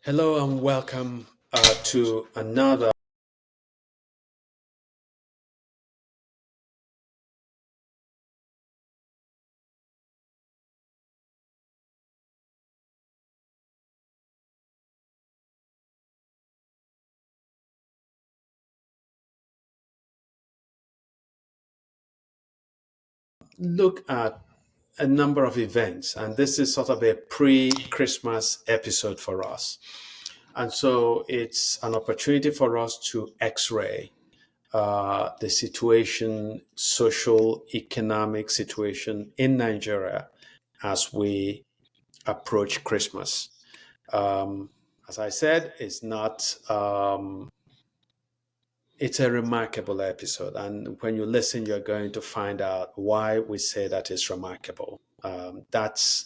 Hello and welcome to another look at a number of events, and this is sort of a pre-Christmas episode for us. And so it's an opportunity for us to x-ray the situation, social, economic situation in Nigeria as we approach Christmas. Um, as I said, it's a remarkable episode, and when you listen, you're going to find out why we say that it's remarkable. That's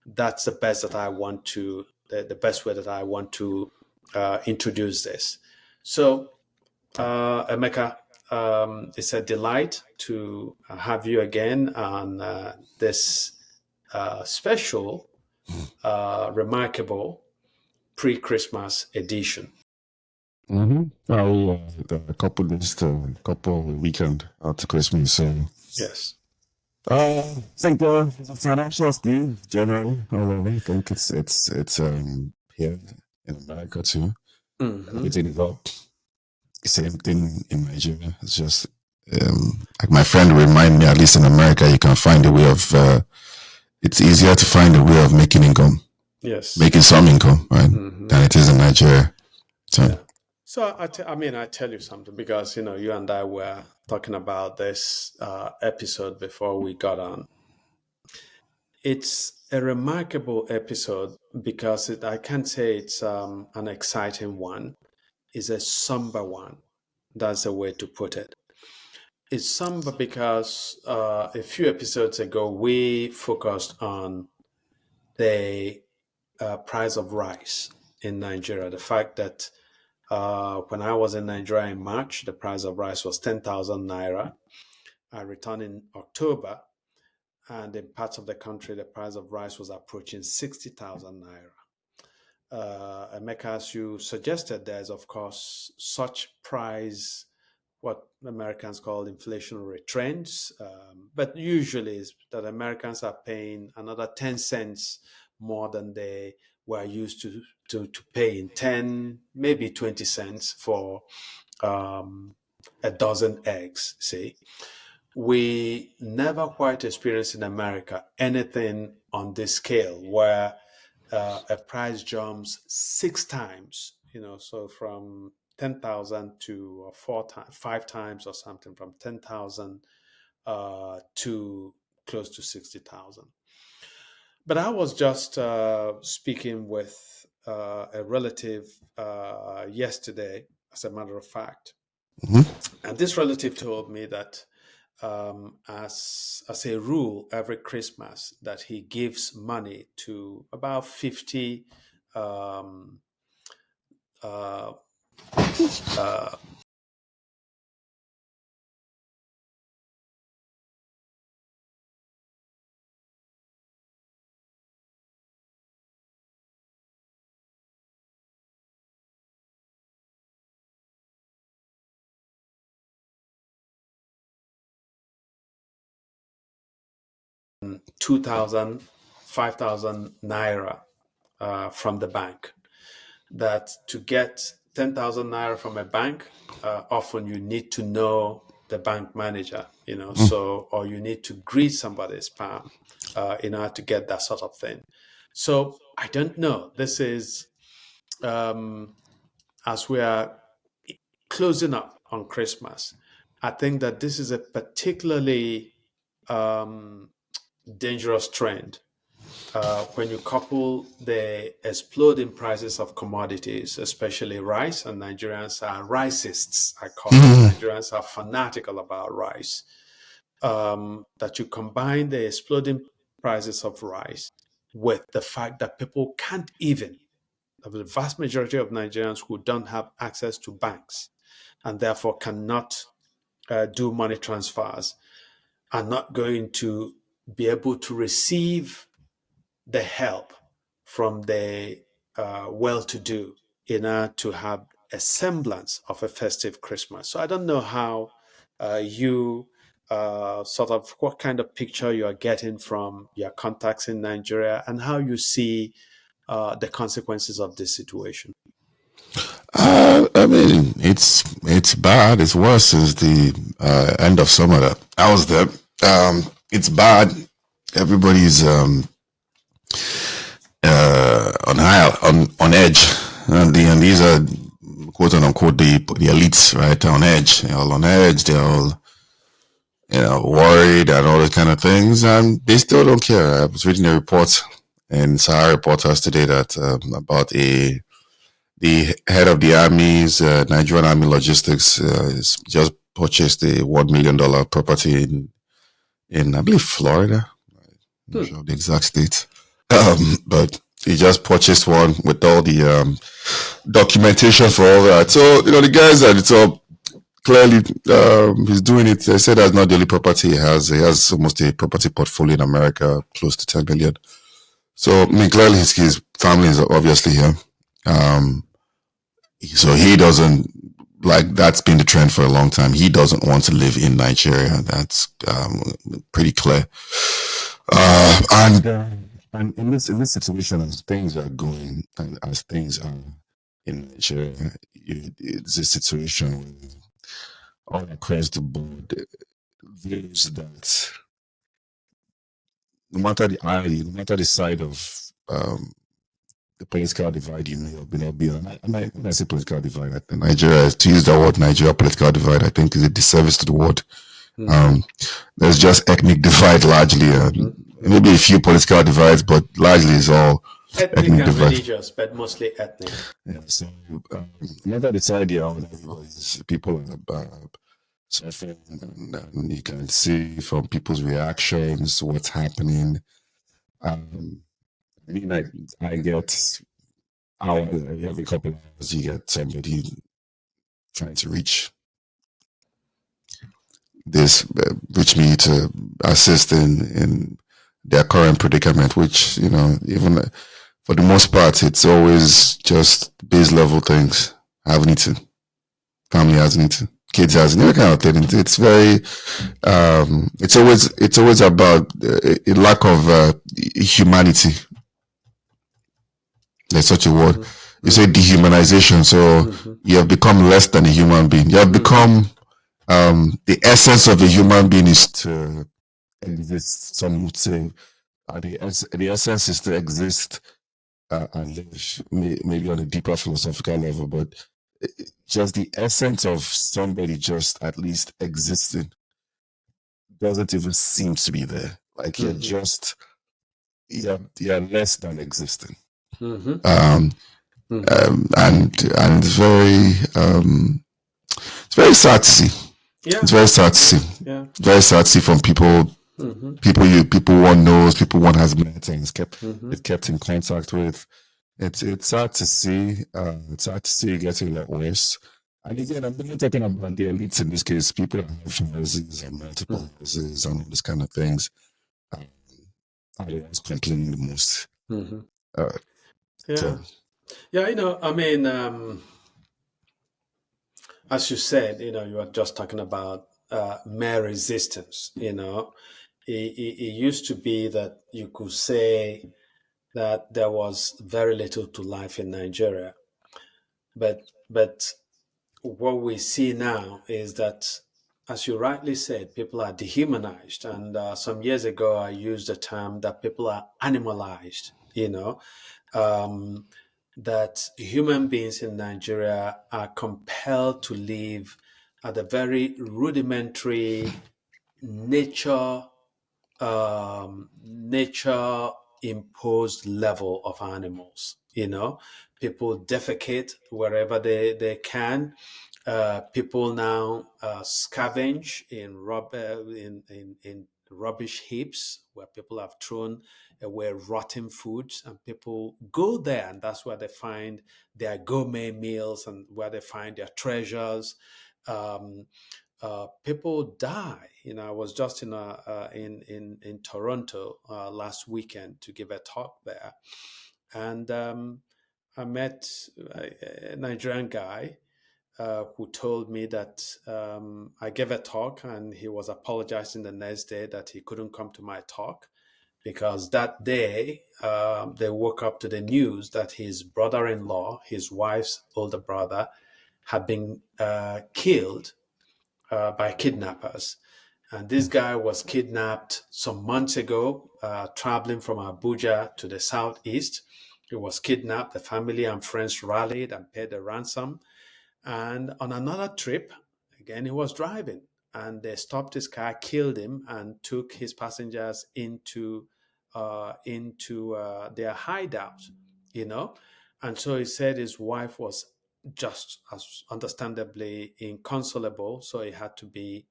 the best that I want to the best way that I want to introduce this. So, Emeka, it's a delight to have you again on this special, remarkable pre-Christmas edition. A couple days to couple weekend out to Christmas. So, Yes. I think the financial scheme generally, I think it's here in America too. Hmm. Everything is up. Same thing in Nigeria. It's just like my friend remind me. At least in America, you can find a way of. It's easier to find a way of making income, Yes. making some income, right, Hmm. than it is in Nigeria. So. Yeah. So I tell you something because you and I were talking about this episode before we got on. It's a remarkable episode because I can't say it's an exciting one. It's a somber one. That's the way to put it. It's somber because a few episodes ago we focused on the price of rice in Nigeria. The fact that when I was in Nigeria in March, the price of rice was 10,000 naira. I returned in October, and in parts of the country, the price of rice was approaching 60,000 naira. Emeka, as you suggested, there's of course such price, what Americans call inflationary trends, but usually is that Americans are paying another 10 cents more than they were used to paying 10, maybe 20 cents for a dozen eggs, see. We never quite experienced in America anything on this scale where a price jumps six times, so from 10,000 to five times or something, from 10,000 to close to 60,000. But I was just speaking with a relative yesterday, as a matter of fact, Mhm. and this relative told me that as a rule, every Christmas that he gives money to about 50 um, uh, uh, 2,000, 5,000 naira from the bank. That to get 10,000 naira from a bank, often you need to know the bank manager, so, or you need to greet somebody's palm in order to get that sort of thing. So I don't know. This is, as we are closing up on Christmas, I think that this is a particularly um, dangerous trend when you couple the exploding prices of commodities, especially rice, and Nigerians are ricists, I call it. Nigerians are fanatical about rice. That you combine the exploding prices of rice with the fact that people can't even, the vast majority of Nigerians who don't have access to banks and therefore cannot do money transfers, are not going to be able to receive the help from the well-to-do in order to have a semblance of a festive Christmas. So I don't know how you sort of what kind of picture you are getting from your contacts in Nigeria and how you see the consequences of this situation. I mean, it's bad. It's worse since the end of summer. That I was there. It's bad. Everybody's on high on edge, and these are quote unquote the elites, right? They're on edge. They're all on edge. They're all worried and all those kind of things, and they still don't care. I was reading a report in Sahara Reporters today that about the head of the army's Nigerian Army Logistics is just purchased a $1 million property in I believe Florida. I'm not Hmm. sure of the exact state, but he just purchased one with all the documentation for all that. So the guys at the top clearly he's doing it. They said that's not the only property he has. He has almost a property portfolio in America, close to 10 billion. So I mean, clearly his family is obviously here. Um, so he doesn't like that's been the trend for a long time. He doesn't want to live in Nigeria. That's pretty clear. And in this situation, as things are going and as things are in Nigeria, it's a situation where all across the board, views that no matter the side of the political divide you may be on, when I say political divide, I think Nigeria, to use the word Nigeria political divide, I think is a disservice to the word. There's just ethnic divide largely, maybe a few political divides, but largely it's all Ethnic ethnic and divide. religious, but mostly ethnic. Yeah, so no matter the side you're on, people are suffering, and you can see from people's reactions what's happening. I mean, I get every couple of hours you get somebody trying to reach me to assist in their current predicament, which even for the most part it's always just base level things. Have eaten, family hasn't eaten, kids hasn't, every kind of thing. It's very it's always about a lack of humanity. There's such a word. You say dehumanization, so you have become less than a human being. You have become the essence of a human being is to exist. Some would say the essence is to exist and live, maybe on a deeper philosophical level, but just the essence of somebody just at least existing doesn't even seem to be there. Like you're less than existing. And it's very sad to see. Yeah. It's very sad to see. Yeah. Very sad to see from people one knows, people one has met and it's kept in contact with. It's sad to see. It's sad to see it getting a lot worse. And again, I'm not talking about the elites in this case. People that have houses and multiple houses and all these kind of things are the ones complaining the most. Yeah. So, Yeah, I mean, as you said, you are just talking about mere resistance. It used to be that you could say that there was very little to life in Nigeria, but what we see now is that, as you rightly said, people are dehumanized. And some years ago, I used the term that people are animalized. That human beings in Nigeria are compelled to live at a very rudimentary nature nature imposed level of animals. People defecate wherever they can. People now scavenge in rubbish heaps where people have thrown away rotten foods, and people go there, and that's where they find their gourmet meals and where they find their treasures. Um, People die. I was just in Toronto last weekend to give a talk there, and I met a Nigerian guy who told me that I gave a talk and he was apologizing the next day that he couldn't come to my talk because that day they woke up to the news that his brother-in-law, his wife's older brother, had been killed by kidnappers. And this guy was kidnapped some months ago, traveling from Abuja to the southeast. He was kidnapped. The family and friends rallied and paid the ransom. And on another trip, again, he was driving and they stopped his car, killed him, and took his passengers into their hideout, you know. And so he said his wife was just as understandably inconsolable, so he had to be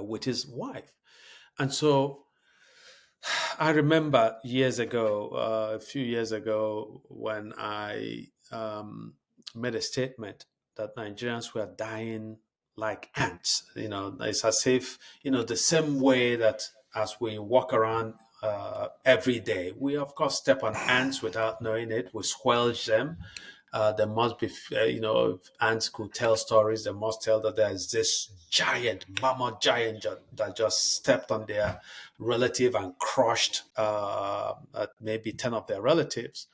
with his wife. And so I remember years ago, a few years ago, when I made a statement that Nigerians were dying like ants. It's as if, the same way that as we walk around every day, we of course step on ants without knowing it, we squelch them. There must be, if ants could tell stories, they must tell that there's this giant, mammoth giant that just stepped on their relative and crushed maybe 10 of their relatives.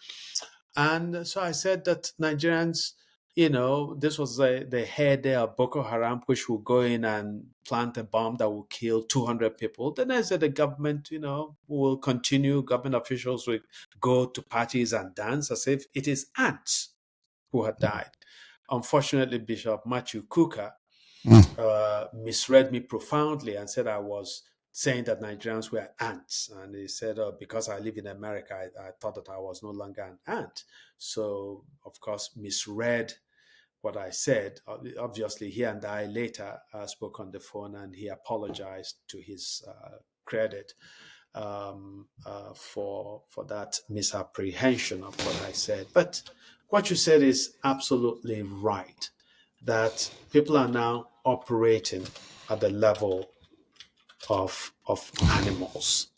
And so I said that Nigerians, this was the heyday of Boko Haram, which will go in and plant a bomb that will kill 200 people. Then I said the government, will continue, government officials will go to parties and dance as if it is ants who had died. Unfortunately, Bishop Matthew Kuka Mm. misread me profoundly and said I was saying that Nigerians were ants. And he said, because I live in America, I thought that I was no longer an ant. So, of course, misread what I said. Obviously, he and I later spoke on the phone and he apologized to his credit for that misapprehension of what I said. But what you said is absolutely right, that people are now operating at the level of animals.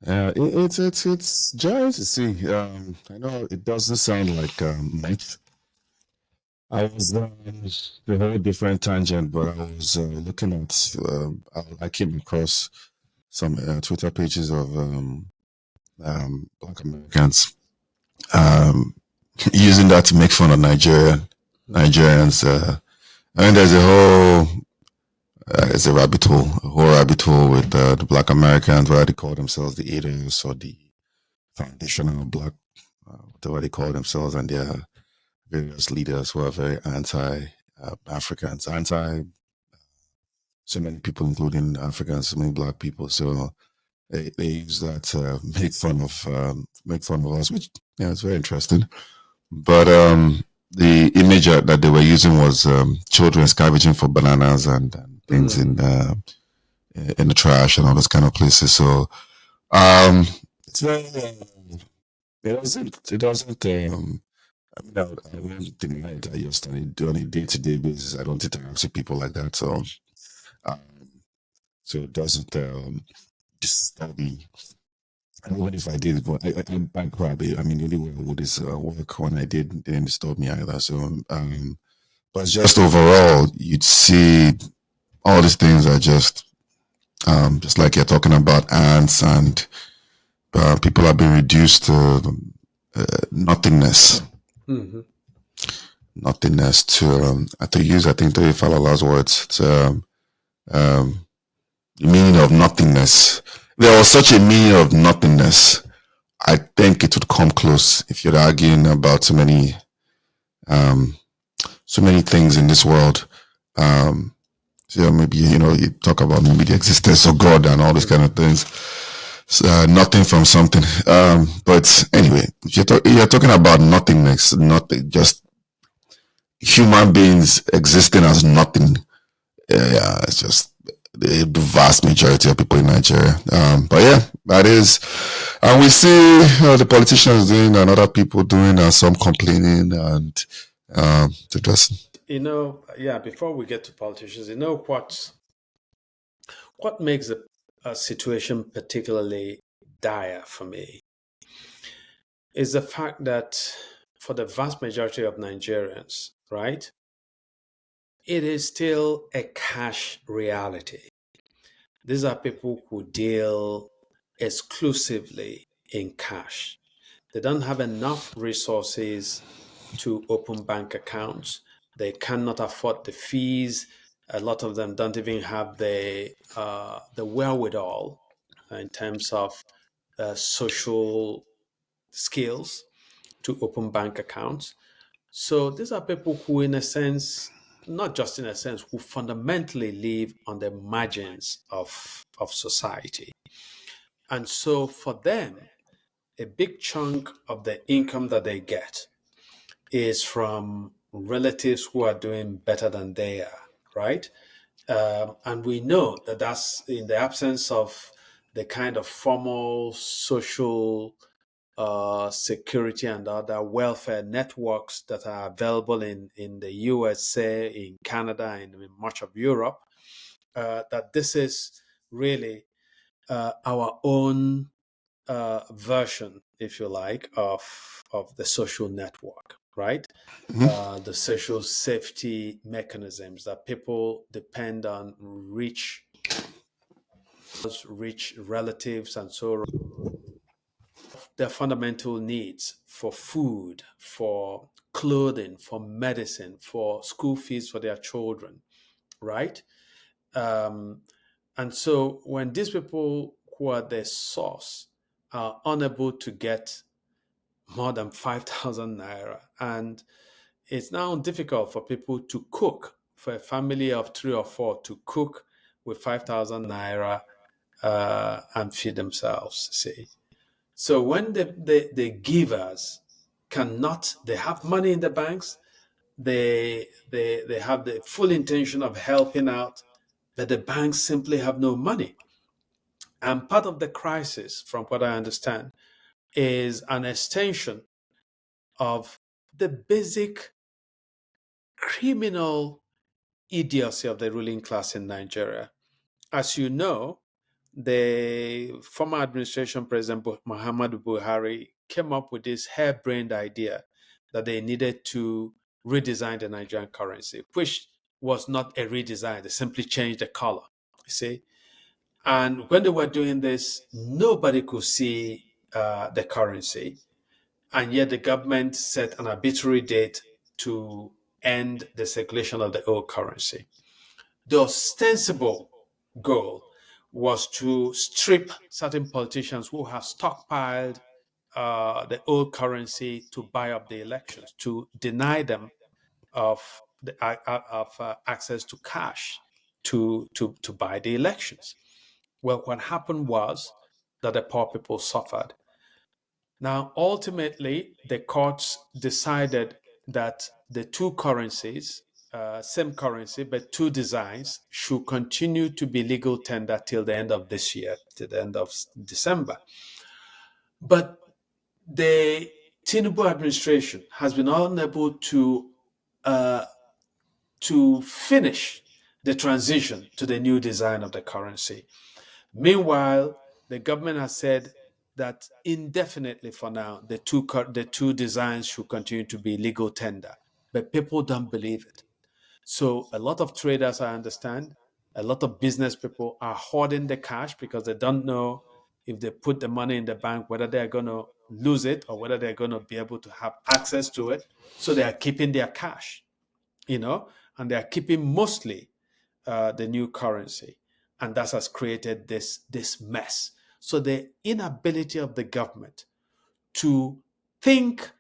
It's jarring to see. I know it doesn't sound like much. I was a whole different tangent, but I was looking at. I came across some Twitter pages of Black Americans um, using that to make fun of Nigerians. I mean, there's a whole it's a whole rabbit hole with the Black Americans, where they call themselves the Eaters or the foundational Black, whatever they call themselves, and their various leaders who are very anti-Africans, anti so many people, including Africans, so many Black people. So they use that to make fun of us, which it's very interesting. But the image that they were using was children scavenging for bananas and things in the trash and all those kind of places. So it's very it doesn't I mean, I won't deny it. I just on a day-to-day basis. I don't interact with people like that, um, so it doesn't disturb me. And even if I did, but I'm bankrupt. I mean, really well with this work when I did, it didn't disturb me either. So, but just overall, you'd see all these things are just like you're talking about ants, and people are being reduced to nothingness. Mm-hmm. Nothingness to I think to Falala's words, to the meaning of nothingness. There was such a meaning of nothingness. I think it would come close if you're arguing about um, so many things in this world. So maybe you talk about maybe the existence of God and all these kind of things. Nothing from something. But anyway, if you're talking about nothingness, nothing, just human beings existing as nothing. Yeah, it's just the vast majority of people in Nigeria. But yeah, that is, and we see the politicians doing and other people doing, and some complaining, and to just Yeah, before we get to politicians, what makes a situation particularly dire for me is the fact that for the vast majority of Nigerians, right, it is still a cash reality. These are people who deal exclusively in cash. They don't have enough resources to open bank accounts. They cannot afford the fees. A lot of them don't even have the wherewithal in terms of social skills to open bank accounts. So these are people who, in a sense, not just in a sense, who fundamentally live on the margins of society. And so for them, a big chunk of the income that they get is from relatives who are doing better than they are, right? And we know that that's in the absence of the kind of formal social security and other welfare networks that are available in the USA, in Canada, and in much of Europe, that this is really our own version, if you like, of the social network, right? The social safety mechanisms that people depend on rich relatives and so on, their fundamental needs for food, for clothing, for medicine, for school fees for their children, right? Um, and so when these people who are the source are unable to get more than 5,000 naira, and it's now difficult for people to cook, for a family of three or four to cook with 5,000 naira and feed themselves, see. So when the givers cannot, they have money in the banks, they have the full intention of helping out, but the banks simply have no money. And part of the crisis, from what I understand, is an extension of the basic criminal idiocy of the ruling class in Nigeria. As you know, the former administration president Muhammadu Buhari came up with this harebrained idea that they needed to redesign the Nigerian currency, which was not a redesign. They simply changed the color, you see. And when they were doing this, nobody could see the currency. And yet the government set an arbitrary date to end the circulation of the old currency. The ostensible goal was to strip certain politicians who have stockpiled the old currency to buy up the elections, to deny them of access to cash to buy the elections. Well, what happened was that the poor people suffered. Now, ultimately, the courts decided that the two currencies, same currency, but two designs, should continue to be legal tender till the end of this year, till the end of December. But the Tinubu administration has been unable uh, to finish the transition to the new design of the currency. Meanwhile, the government has said that indefinitely for now, the two designs should continue to be legal tender, but people don't believe it. So a lot of traders, I understand, a lot of business people are hoarding the cash because they don't know if they put the money in the bank, whether they're going to lose it or whether they're going to be able to have access to it. So they are keeping their cash, and they are keeping mostly the new currency. And that has created this mess. So the inability of the government to think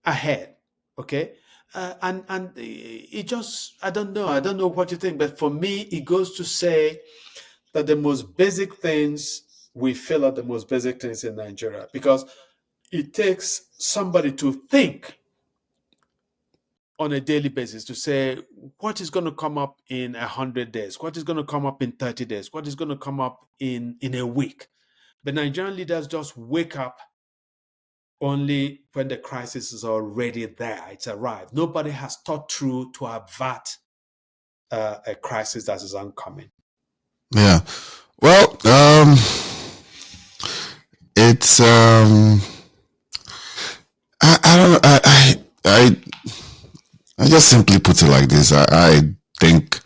ahead, okay? And it just, I don't know what you think, but for me, it goes to say that the most basic things, we fail at the most basic things in Nigeria because it takes somebody to think on a daily basis to say what is going to come up in 100 days, what is going to come up in 30 days, what is going to come up in a week. The Nigerian leaders just wake up only when the crisis is already there, it's arrived. Nobody has thought through to avert a crisis that is oncoming. Yeah. Well, it's I don't know. I just simply put it like this. I think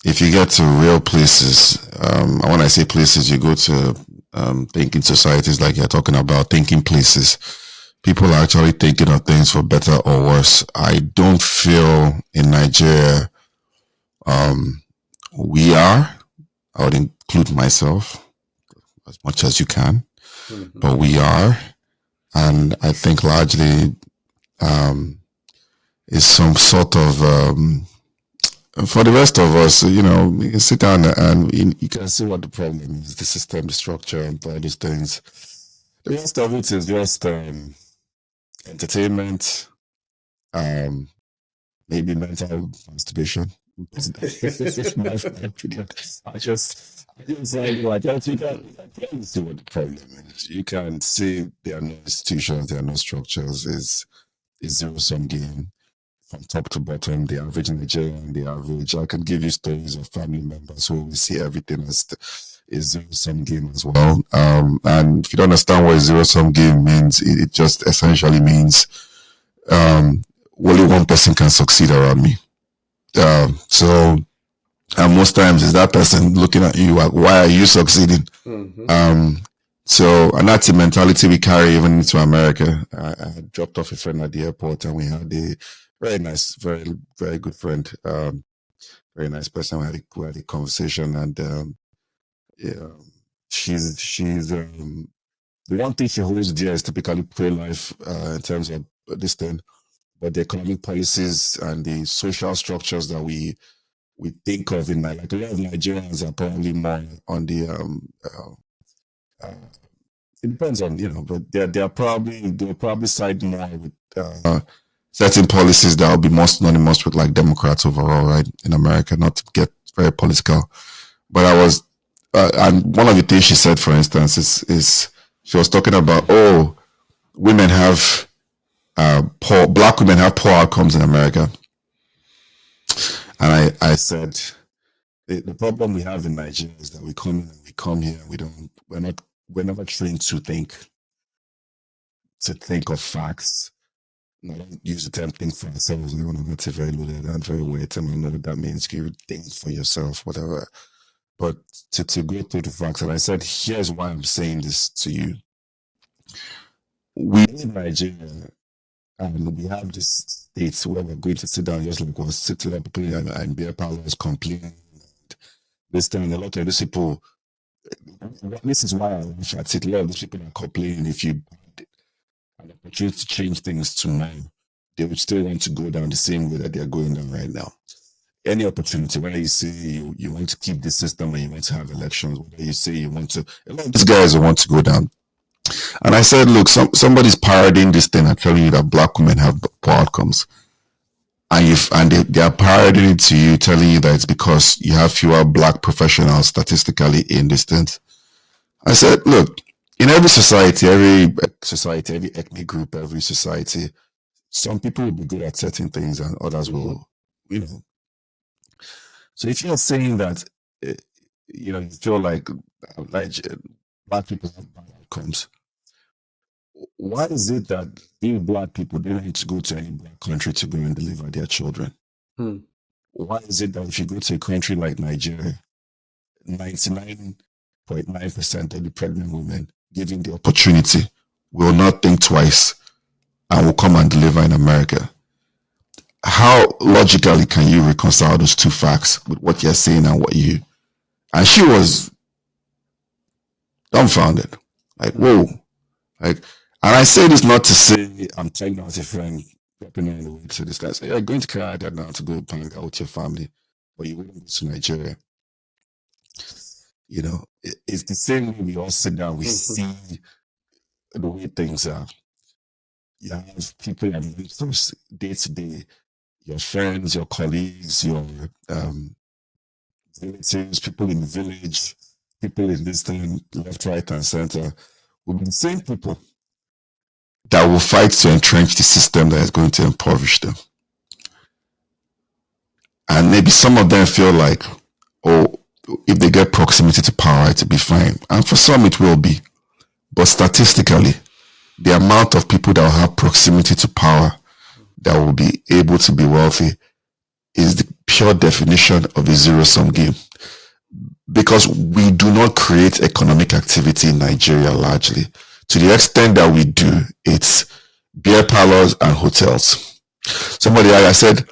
if you get to real places, when I say places, you go to thinking societies like you're talking about, thinking places. People are actually thinking of things for better or worse. I don't feel in Nigeria we are. I would include myself as much as you can, but we are. And I think largely is some sort of for the rest of us, you can sit down and you can see what the problem is, the system, the structure, and all these things. The rest of it is just entertainment, maybe mental masturbation. My opinion. I just say, you can't see what the problem is. You can see there are no institutions, there are no structures. It's zero-sum game from top to bottom. The average Nigerian, the average. I can give you stories of family members who we see everything as is zero-sum game as well. And if you don't understand what zero-sum game means, it just essentially means only one person can succeed around me. So most times is that person looking at you like, why are you succeeding? So, and that's the mentality we carry even into America. I dropped off a friend at the airport and we had a very nice, very, very good friend, very nice person. We had a conversation and she's the one thing she holds dear is typically pro-life in terms of this thing, but the economic policies and the social structures that we think of in like a lot of Nigerians are probably more on the it depends on but they'll probably side more with certain policies that will be more synonymous with like Democrats overall, right, in America, not to get very political. But I was and one of the things she said, for instance, is she was talking about women have black women have poor outcomes in America. And I said, the problem we have in Nigeria is that we come here, we're never trained to think of facts. I don't use the term think for ourselves. I want to get very loaded and very weird. I know what that means. You think for yourself, whatever. But to go through the facts, and I said, here's why I'm saying this to you. We in Nigeria, and we have this states where we're going to sit down just like we're sitting up and beer parlors complaining. This time, a lot of these people, this is why I wish at it. A lot of these people are complaining if you had an opportunity to change things tomorrow, they would still want to go down the same way that they're going down right now. Any opportunity, whether you say you want to keep the system and you want to have elections, whether you say you want to, a lot of these guys want to go down. And I said, look, somebody's parodying this thing and telling you that black women have poor outcomes. And they are parodying it to you, telling you that it's because you have fewer black professionals statistically in this thing. I said, look, in every society, every ethnic group, every society, some people will be good at certain things and others will, So if you're saying that, you feel like black people have bad outcomes, why is it that these black people don't need to go to any black country to go and deliver their children? Why is it that if you go to a country like Nigeria, 99.9% of the pregnant women given the opportunity will not think twice and will come and deliver in America? How logically can you reconcile those two facts with what you're saying and what you... And she was dumbfounded. Like, whoa. Like, and I say this not to say I'm taking out a friend, dropping on the way to this guy. Say, you're going to Canada now to go hang out with your family, but you wouldn't go to Nigeria. It's the same way we all sit down, we see the way things are. You have people and day to day, your friends, your colleagues, your relatives, people in the village, people in this thing, left, right, and center, will be the same people that will fight to entrench the system that is going to impoverish them. And maybe some of them feel like, if they get proximity to power, it'll be fine. And for some, it will be. But statistically, the amount of people that will have proximity to power that will be able to be wealthy is the pure definition of a zero-sum game. Because we do not create economic activity in Nigeria largely. To the extent that we do, it's beer parlors and hotels. Somebody, like I said,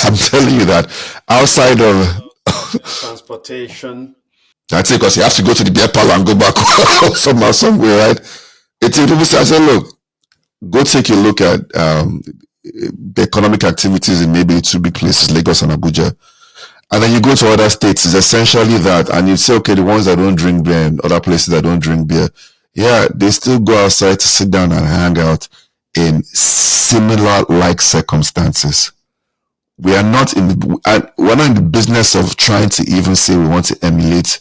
I'm telling you that outside of transportation. that's it, because you have to go to the beer parlor and go back somewhere, right? It's people say, I said, look, go take a look at the economic activities in maybe two big places, Lagos and Abuja. And then you go to other states, it's essentially that, and you say, okay, the ones that don't drink beer and other places that don't drink beer, yeah, they still go outside to sit down and hang out in similar like circumstances. We are not we're not in the business of trying to even say we want to emulate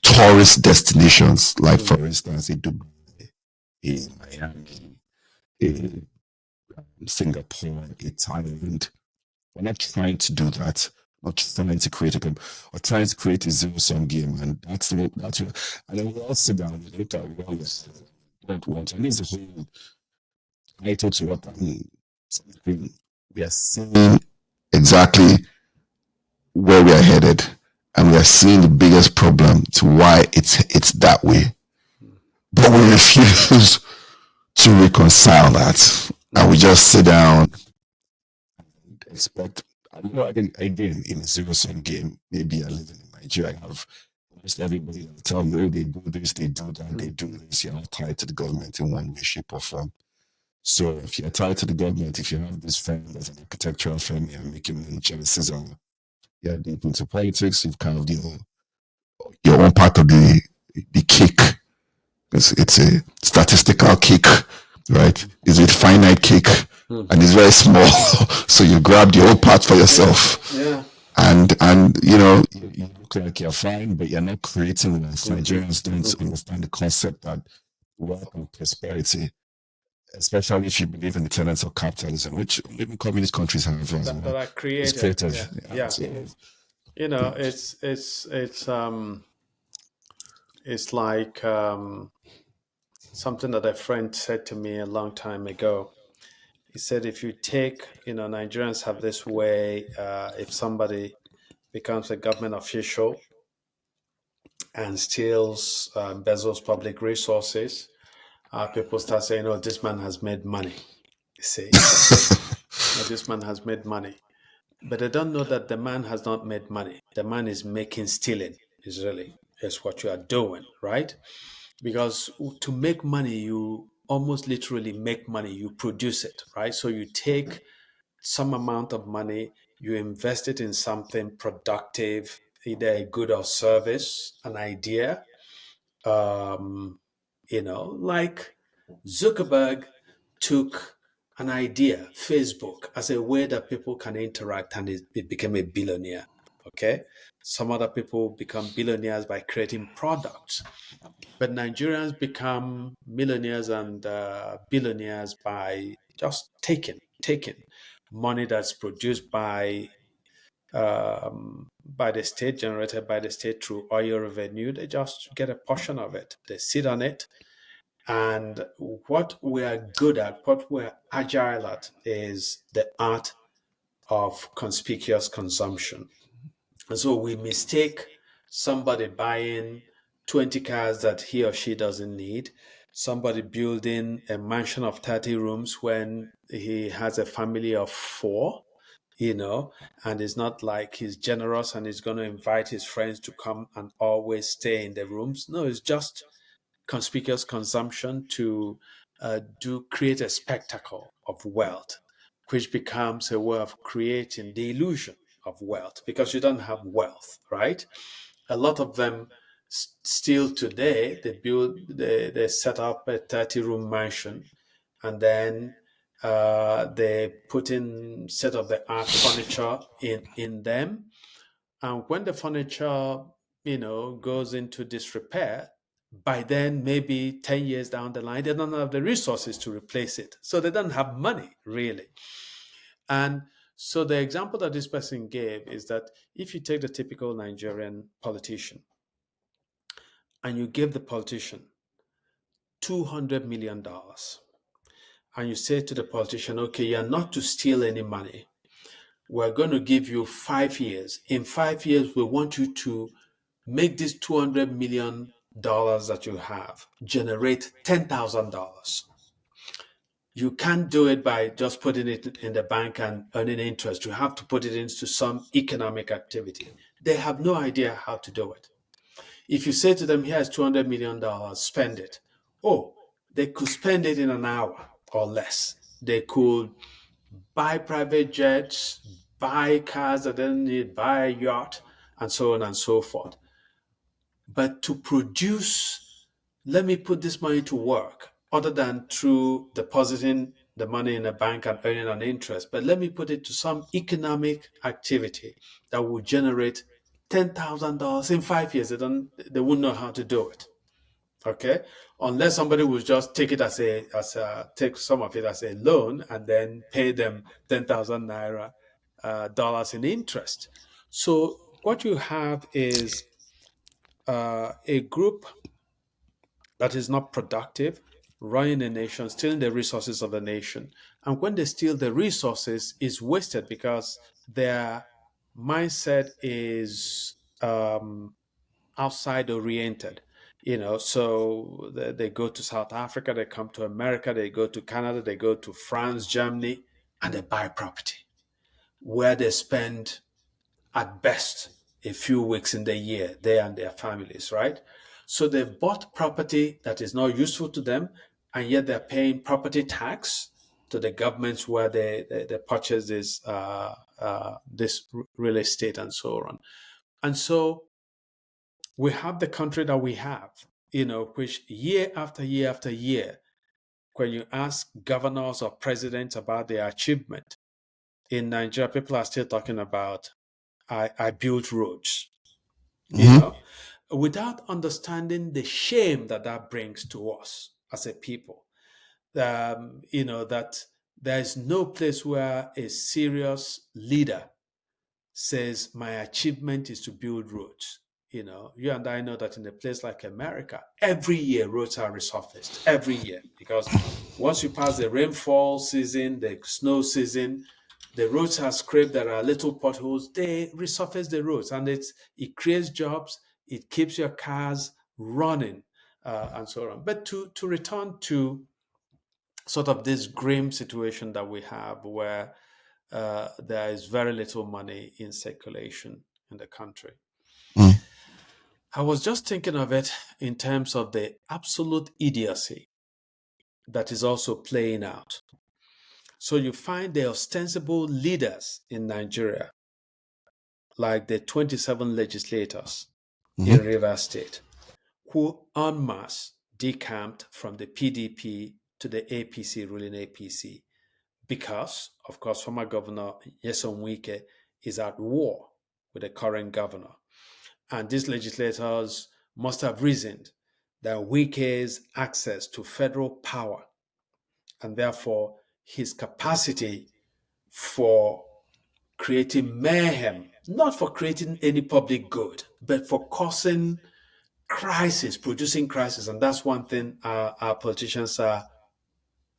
tourist destinations, like for instance, in Dubai, in Miami, in Singapore, in Thailand. We're not trying to do that. Not trying to create a game. We're trying to create a zero-sum game, and that's what. And then we all sit down and look at what we don't want. And this is the whole title to what we are seeing exactly where we are headed, and we are seeing the biggest problem to why it's that way. But we refuse to reconcile that, and we just sit down and expect. Again, in a zero-sum game, maybe I live in Nigeria, I have almost everybody will tell me, they do this, they do that, they do this. You're not tied to the government in one way, shape, or form. So if you're tied to the government, if you have this firm that's an architectural firm, you're making money, services, and you're deep into politics, you've kind of your own part of the cake. It's a statistical cake, right? It's a finite cake, and it's very small. So you grab your own part for yourself. Yeah. And you look like you're fine, but you're not creating wealth. Nigerians don't understand the concept that wealth and prosperity, especially if you believe in the tenets of capitalism, which even communist countries have as well. That are created. It's created. Yeah. It's like something that a friend said to me a long time ago. He said, if you take, Nigerians have this way, if somebody becomes a government official and steals, embezzles public resources, people start saying, oh, this man has made money. You see, this man has made money. But they don't know that the man has not made money. The man is making stealing, is what you are doing, right? Because to make money, you almost literally make money, you produce it, right? So you take some amount of money, you invest it in something productive, either a good or service, an idea. Like Zuckerberg took an idea, Facebook, as a way that people can interact, and it became a billionaire. Okay. Some other people become billionaires by creating products. But Nigerians become millionaires and billionaires by just taking money that's produced by the state, generated by the state through oil revenue. They just get a portion of it. They sit on it. And what we are good at, what we're agile at, is the art of conspicuous consumption. And so we mistake somebody buying 20 cars that he or she doesn't need, somebody building a mansion of 30 rooms when he has a family of four, and it's not like he's generous and he's going to invite his friends to come and always stay in the rooms. No, it's just conspicuous consumption to create a spectacle of wealth, which becomes a way of creating the illusion of wealth, because you don't have wealth, right? A lot of them still today, they set up a 30-room mansion, and then they put in state-of-the-art furniture in them. And when the furniture, goes into disrepair, by then, maybe 10 years down the line, they don't have the resources to replace it. So they don't have money, really. And so the example that this person gave is that if you take the typical Nigerian politician and you give the politician $200 million. And you say to the politician, okay, you're not to steal any money. We're going to give you 5 years. In 5 years, we want you to make this $200 million that you have generate $10,000. You can't do it by just putting it in the bank and earning interest. You have to put it into some economic activity. They have no idea how to do it. If you say to them, here's $200 million, spend it. Oh, they could spend it in an hour or less. They could buy private jets, buy cars that they don't need, buy a yacht, and so on and so forth. But to produce, let me put this money to work, other than through depositing the money in a bank and earning an interest, but let me put it to some economic activity that will generate $10,000 in 5 years. They wouldn't know how to do it. Okay, unless somebody would just take it take some of it as a loan and then pay them 10,000 naira dollars in interest. So what you have is a group that is not productive, running a nation, stealing the resources of the nation. And when they steal the resources, it's wasted because their mindset is outside oriented. So they go to South Africa, they come to America, they go to Canada, they go to France, Germany, and they buy property where they spend at best a few weeks in the year, they and their families, right? So they've bought property that is not useful to them, and yet they're paying property tax to the governments where they purchase this real estate and so on. And so we have the country that we have, which year after year after year, when you ask governors or presidents about their achievement, in Nigeria, people are still talking about, I built roads, Mm-hmm. without understanding the shame that brings to us as a people. That there is no place where a serious leader says, my achievement is to build roads. You and I know that in a place like America, every year roads are resurfaced, every year, because once you pass the rainfall season, the snow season, the roads are scraped, there are little potholes, they resurface the roads, and it creates jobs, it keeps your cars running, and so on. But to return to sort of this grim situation that we have where there is very little money in circulation in the country. Mm. I was just thinking of it in terms of the absolute idiocy that is also playing out. So you find the ostensible leaders in Nigeria, like the 27 legislators in Mm-hmm. Rivers State, who en masse decamped from the PDP to the APC, ruling APC, because, of course, former Governor Nyesom Wike is at war with the current governor. And these legislators must have reasoned that Wike's access to federal power and therefore his capacity for creating mayhem, not for creating any public good, but for causing crisis, producing crisis. And that's one thing our politicians are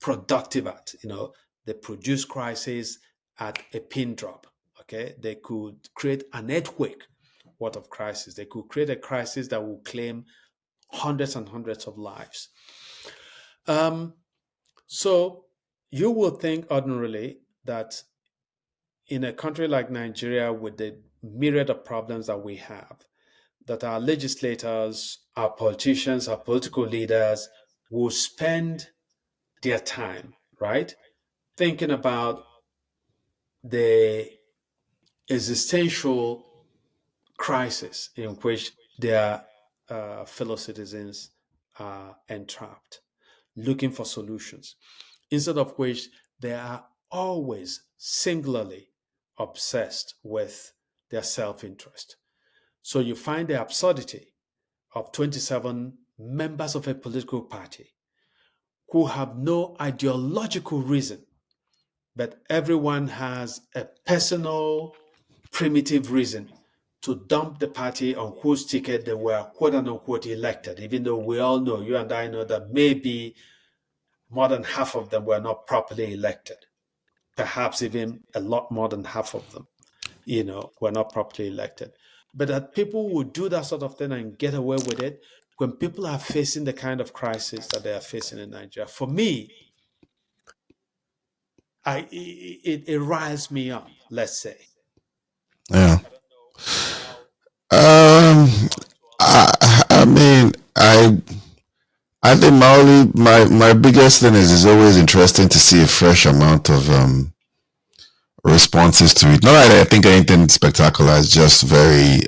productive at. They produce crisis at a pin drop. Okay, they could create an earthquake worth of crisis. They could create a crisis that will claim hundreds and hundreds of lives. So you would think ordinarily that in a country like Nigeria, with the myriad of problems that we have, that our legislators, our politicians, our political leaders will spend their time, right, thinking about the existential crisis in which their fellow citizens are entrapped, looking for solutions, instead of which they are always singularly obsessed with their self interest. So you find the absurdity of 27 members of a political party who have no ideological reason, but everyone has a personal, primitive reason to dump the party on whose ticket they were quote unquote elected, even though we all know, you and I know, that maybe more than half of them were not properly elected. Perhaps even a lot more than half of them, were not properly elected. But that people would do that sort of thing and get away with it when people are facing the kind of crisis that they are facing in Nigeria. For me, it riles me up, let's say. Yeah. I don't know how Um, I mean, I think my biggest thing is it's always interesting to see a fresh amount of responses to it. Not that I think anything spectacular, it's just very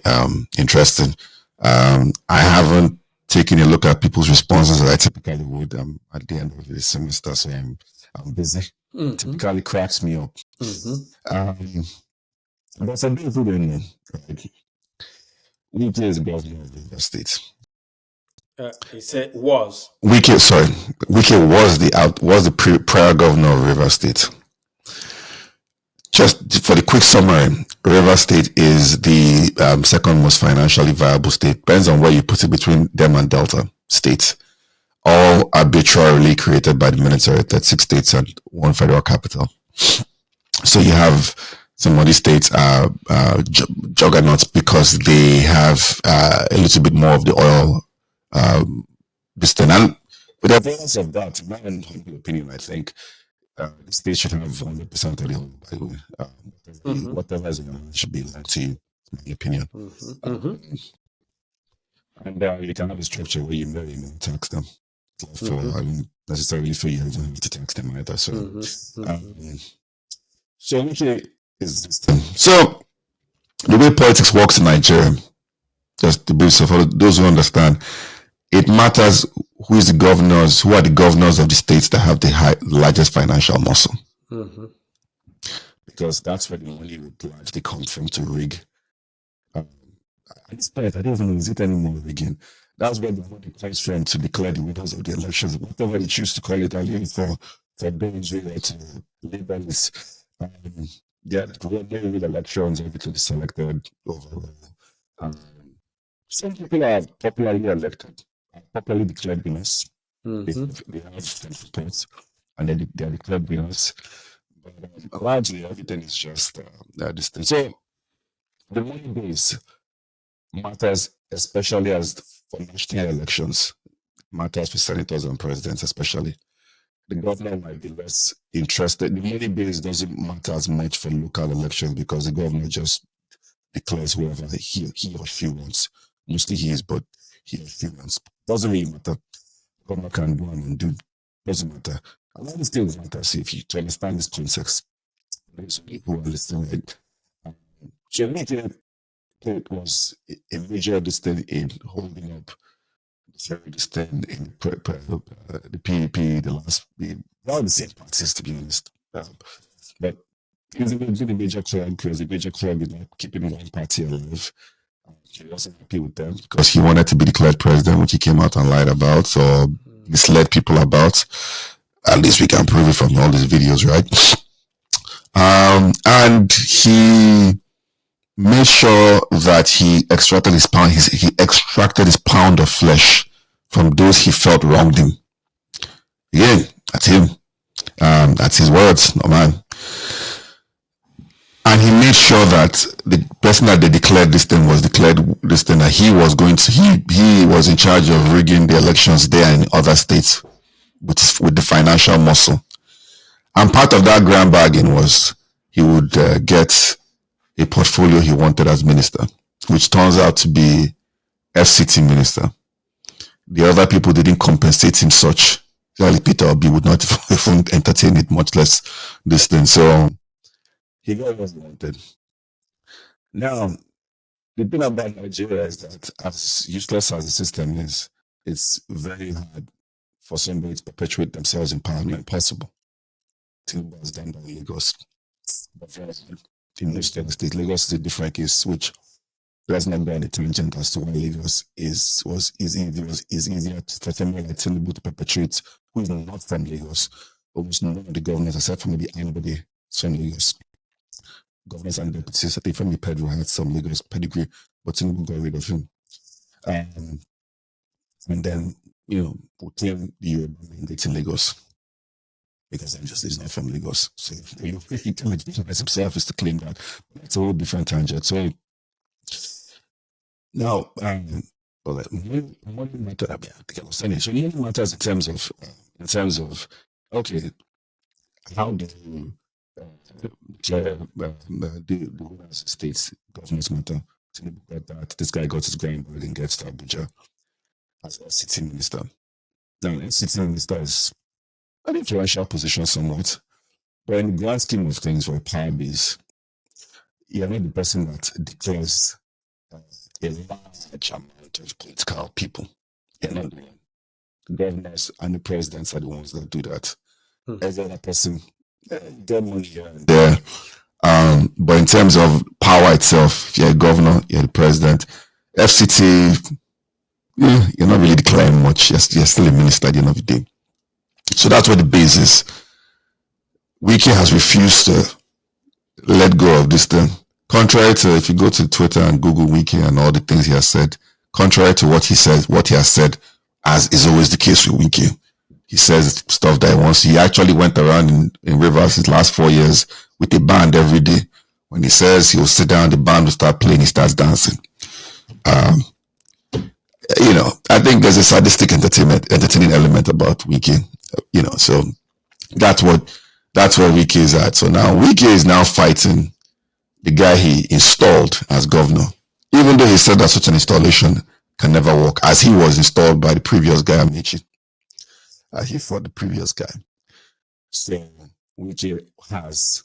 interesting. I haven't taken a look at people's responses that I typically would at the end of the semester, so I'm busy. Mm-hmm. Typically cracks me up. Mm-hmm. But I do know, like, Wike is the governor of the state. He said was. Wike was the prior governor of River State. Just for the quick summary, River State is the second most financially viable state. Depends on where you put it between them and Delta states. All arbitrarily created by the military, 36 states and one federal capital. So you have some of these states are juggernauts because they have a little bit more of the oil this thing. And with the evidence of that, in my humble opinion, I think the state should have 100% of the oil, by the way. Whatever is in the should be lent to you, in my opinion. And you can have a structure where you very tax them. I mean, necessarily for you, you don't have to tax them either. So, so actually is this thing. So the way politics works in Nigeria, just the brief for those who understand, it matters who are the governors of the states that have the largest financial muscle. Because that's where the money would largely come from to rig. At this point, I don't even know, is it anymore rigging? That's where the money comes from to declare the winners of the elections. Whatever they choose to call it, I leave it for those who are to labels. They read elections, everything is selected overall. Some people are popularly elected, popularly declared winners. They have reports, and then they are declared winners. But largely, everything is just this thing. So the money base matters, especially as for national elections, matters for senators and presidents, especially. The governor might be less interested. The money base doesn't matter as much for local elections because the governor just declares whoever he or she wants. Mostly he is, but he or she wants. Doesn't really matter. The governor can do and undo. Doesn't matter. A lot of things matter to understand this context. Those people who are listening, it was a major distinction in holding up this thing in the PDP, all the same parties, to be honest. But he was a major club. He was a major club in keeping one party alive. He wasn't happy with them because he wanted to be declared president, which he came out and lied about, or misled people about. At least we can prove it from all these videos, right? And he made sure that he extracted his pound of flesh from those he felt wronged him. Again, that's him. That's his words, no man. And he made sure that the person that they declared this thing that he was in charge of rigging the elections there in other states with the financial muscle. And part of that grand bargain was he would get a portfolio he wanted as minister, which turns out to be FCT minister. The other people didn't compensate him such. Clearly, Peter Obi would not even entertain it, much less this thing. So he got what he wanted. Now, the thing about Nigeria is that as useless as the system is, it's very hard for somebody to perpetuate themselves in power. Impossible. Tinubu has done that in Lagos. But in the state, Lagos is a different case, which let's not go on the tangent as to why Lagos is easier for somebody like Tinubu to perpetuate, who is not from Lagos. Almost none of the governors, except for maybe anybody from Lagos. governors and deputies. I think Femi Pedro had some Lagos pedigree, but Tinubu got rid of him. And then, put in the Yoruba mandate in Lagos because I'm just he's not from Lagos. So he can legitimize himself is to claim that. That's a whole different tangent. So now, money matters. I think I was saying it. So money matters in terms of okay, how do the rulers, states, governments matter? Tinubu got that. This guy got his grand bag and gets to Abuja as a sitting minister. Now, a sitting minister is an influential position somewhat, but in the grand scheme of things, for a power base, you're not the person that declares a large amount of political people. You're not the one. The governors and the presidents are the ones that do that. Every other person, get money here and there. But in terms of power itself, if you're a governor, you're the president, FCT, you're not really declaring much. You're still a minister at the end of the day. So that's what the base is. Wiki has refused to let go of this thing. Contrary to, if you go to Twitter and Google Wiki and all the things he has said, contrary to what he has said, as is always the case with Wiki, he says stuff that he wants. He actually went around in Rivers his last 4 years with a band every day. When he says he will sit down, the band will start playing, he starts dancing. I think there's a sadistic entertaining element about Wiki. So that's where Wiki is at. So now Wiki is now fighting the guy he installed as governor, even though he said that such an installation can never work, as he was installed by the previous guy, Amici. He fought the previous guy. So Wiki has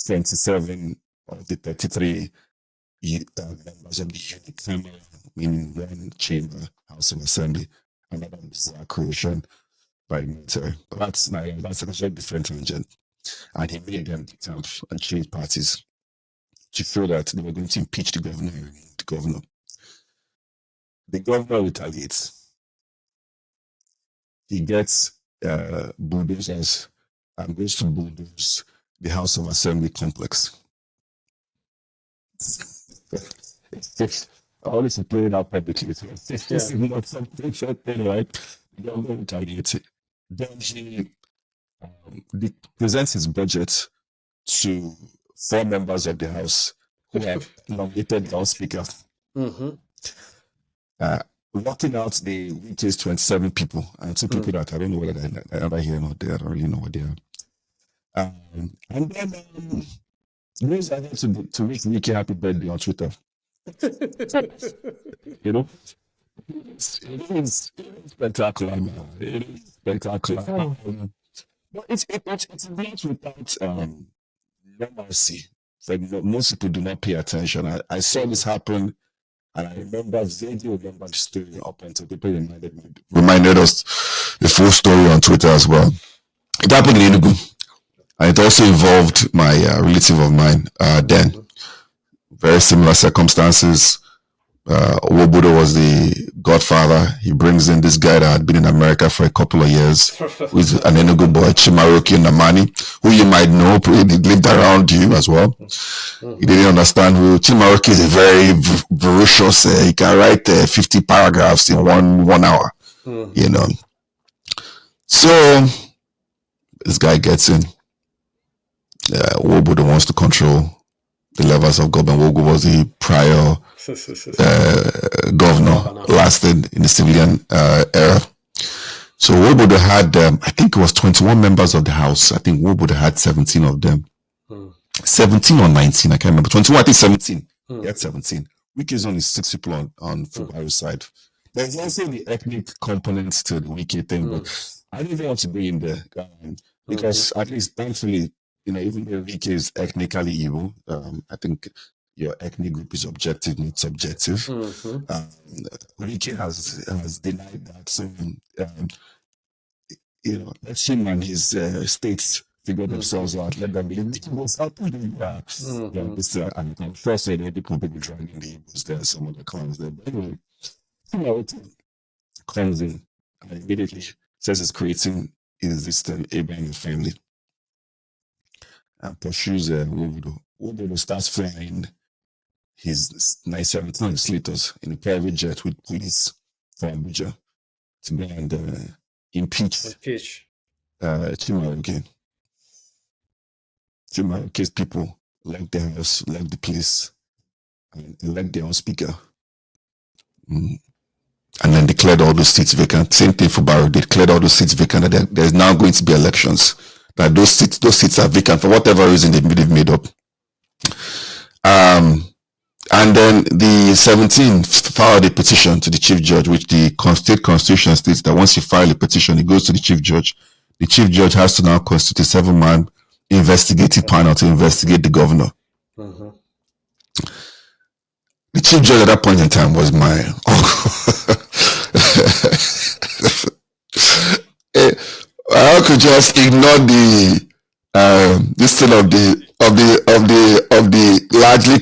27 of the 33 members of the unicameral, meaning one chamber House of Assembly, another bizarre creation by military. But that's a very different tangent. And he made them decamp and change parties to feel that they were going to impeach the governor and remove the governor. The governor retaliates. He gets bulldozers and goes to bulldoze the House of Assembly complex. All this is playing out publicly. This is not something short thing, right? The government retaliates. Then he presents his budget to 4 members of the House who have nominated the House Speaker. Locking out the Wiki's 27 people and 2 people that I don't know whether they're either here or not. I don't really know what they are. And then raise their hand to wish Wiki happy birthday on Twitter. It's spectacular, man. It is spectacular. But it's not without normalcy. Like, most people do not pay attention. I saw this happen, and I vaguely remember the story up until people reminded us the full story on Twitter as well. It happened in Enugu, and it also involved my relative of mine then. Very similar circumstances. Wobudo was the godfather. He brings in this guy that had been in America for a couple of years, who's an Enugu boy, Chimaroke Namani, who you might know, probably lived around you as well. He didn't understand who Chimaroke is. A very voracious. He can write 50 paragraphs in one hour. So this guy gets in. Wobudo wants to control the levels of government. Wogo was the prior governor, lasted in the civilian era. So Wobodo had, I think it was 21 members of the House. I think Wobodo had 17 of them. 17 or 19, I can't remember. 21, I think 17. He had 17. Wiki is only 6 people on Fugaru's side. There's also the ethnic components to the Wiki thing, but I don't even want to be in there because at least thankfully, even though Wiki is ethnically evil, I think your ethnic group is objective, not subjective. Wiki has denied that. So, let him and his states figure themselves out. Let them believe it was happening. And I'm sure say the people be dragging the Igbos there, some of the clans there. But anyway, comes in and immediately says it's creating his Abraham family and pursues Wobudo Woodrow starts flying his nice 17 slitters in a private jet with police from Abuja to go and impeach Impeach. Chimaroke. Chimaroke's people like the house, like the place, and elect their own speaker. Mm. And then declared all those seats vacant. Same thing for Barrow. They declared all those seats vacant. And there's now going to be elections. That those seats are vacant for whatever reason they've made up. And then the 17 filed a petition to the chief judge, which the state constitution states that once you file a petition, it goes to the chief judge. The chief judge has to now constitute a 7-man investigative panel to investigate the governor. Mm-hmm. The chief judge at that point in time was my uncle. I could just ignore the this thing of the largely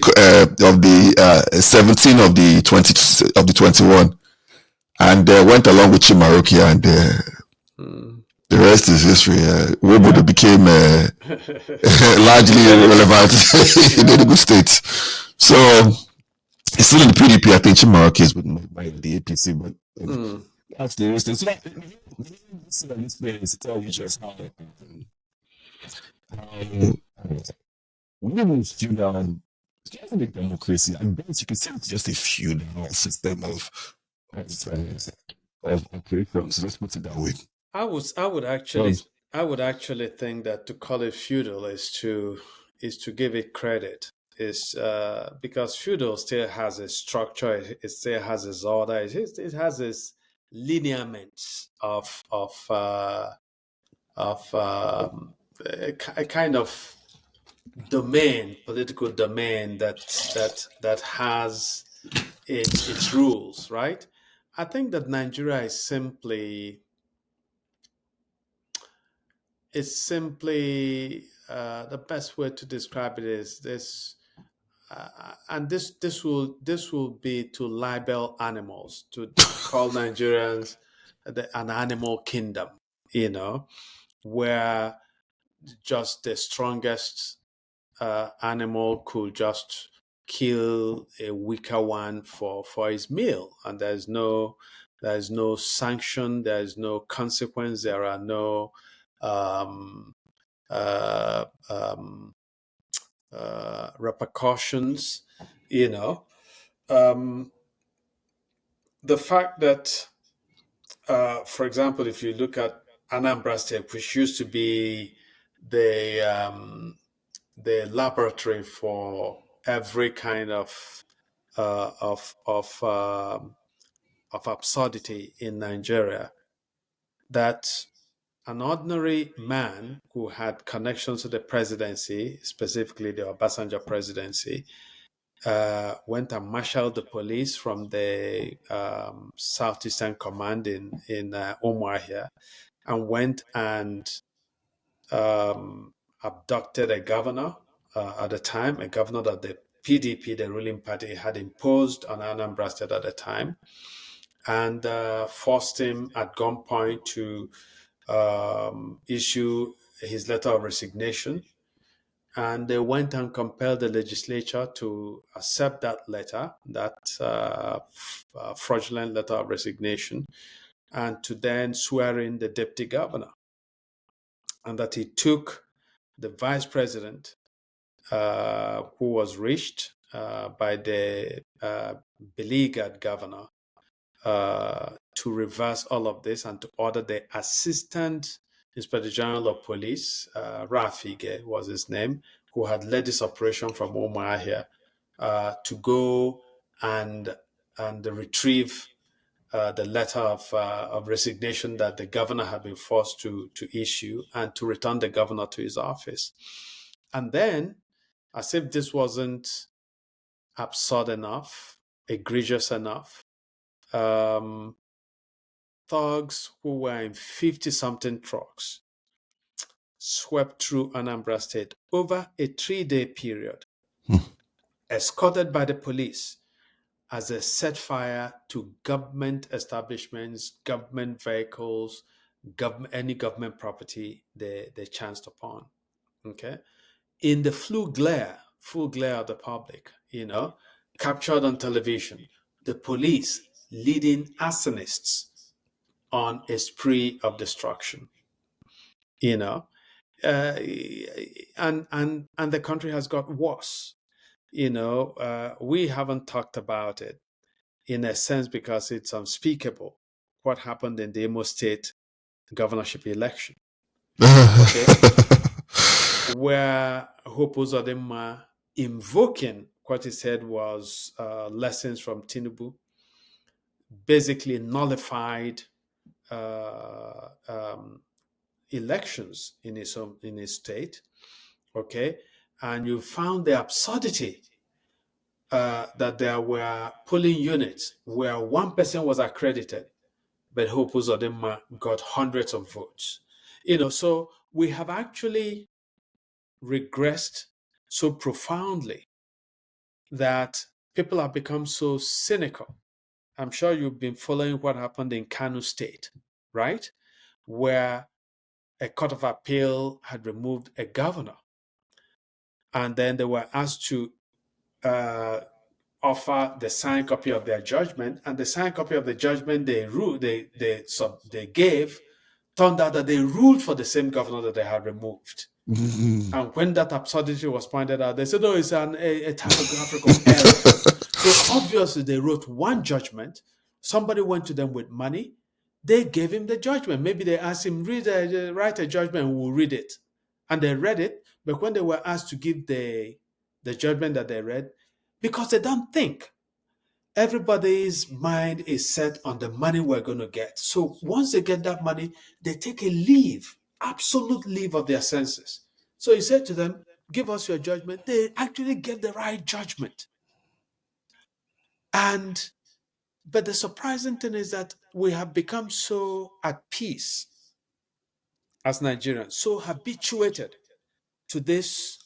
of the 17 of the 20 of the 21, and went along with Chimaroke, and the rest is history. Wobodo became largely irrelevant in Enugu State. So it's still in the PDP. I think Chimaroke is by the APC, but that's the reason. So this experience to tell you just how we live in a feudal, it's just a democracy. I bet you can say it's just a feudal system of operations. Let's put it that way. I would actually think that to call it feudal is to give it credit. Is because feudal still has a structure, it still has its order, it has its lineaments of a kind of domain, political domain that has its rules, right? I think that Nigeria is simply the best way to describe it is this, and this will be to libel animals, to call Nigerians an animal kingdom, where just the strongest animal could just kill a weaker one for his meal, and there's no sanction, there's no consequence, there are no repercussions. The fact that, for example, if you look at Anambra State, which used to be the laboratory for every kind of absurdity in Nigeria, that an ordinary man who had connections to the presidency, specifically the Obasanjo presidency, went and marshaled the police from the Southeastern Command in Umuahia, and went and abducted a governor at the time, a governor that the PDP, the ruling party, had imposed on Anambra State at the time, and forced him at gunpoint to issue his letter of resignation. And they went and compelled the legislature to accept that letter, that fraudulent letter of resignation, and to then swear in the deputy governor. And that he took the vice president, who was reached by the beleaguered governor, to reverse all of this and to order the assistant Inspector General of Police, Rafige was his name, who had led this operation from Umuahia, to go and retrieve the letter of resignation that the governor had been forced to issue, and to return the governor to his office. And then, as if this wasn't absurd enough, egregious enough, thugs who were in 50-something trucks swept through Anambra State over a 3-day period, escorted by the police, as they set fire to government establishments, government vehicles, any government property they chanced upon. Okay, in the flue glare full glare of the public, captured on television, the police leading arsonists on a spree of destruction, you know, uh, and the country has got worse. We haven't talked about it in a sense because it's unspeakable. What happened in the Imo State governorship election? Okay, where Hope Uzodinma, invoking what he said was lessons from Tinubu, basically nullified elections in his state. Okay, and you found the absurdity that there were polling units where one person was accredited, but Hope Uzodinma got hundreds of votes. So we have actually regressed so profoundly that people have become so cynical. I'm sure you've been following what happened in Kano State, right? Where a court of appeal had removed a governor, and then they were asked to uh, offer the signed copy of their judgment, and the signed copy of the judgment they gave turned out that they ruled for the same governor that they had removed. And when that absurdity was pointed out, they said, "Oh, it's a typographical error." So obviously, they wrote one judgment. Somebody went to them with money. They gave him the judgment. Maybe they asked him, write a judgment, and we'll read it. And they read it. But when they were asked to give the judgment that they read, because they don't think, everybody's mind is set on the money we're going to get. So once they get that money, they take a leave, absolute leave of their senses. So he said to them, "Give us your judgment." They actually gave the right judgment. But the surprising thing is that we have become so at peace as Nigerians, so habituated to this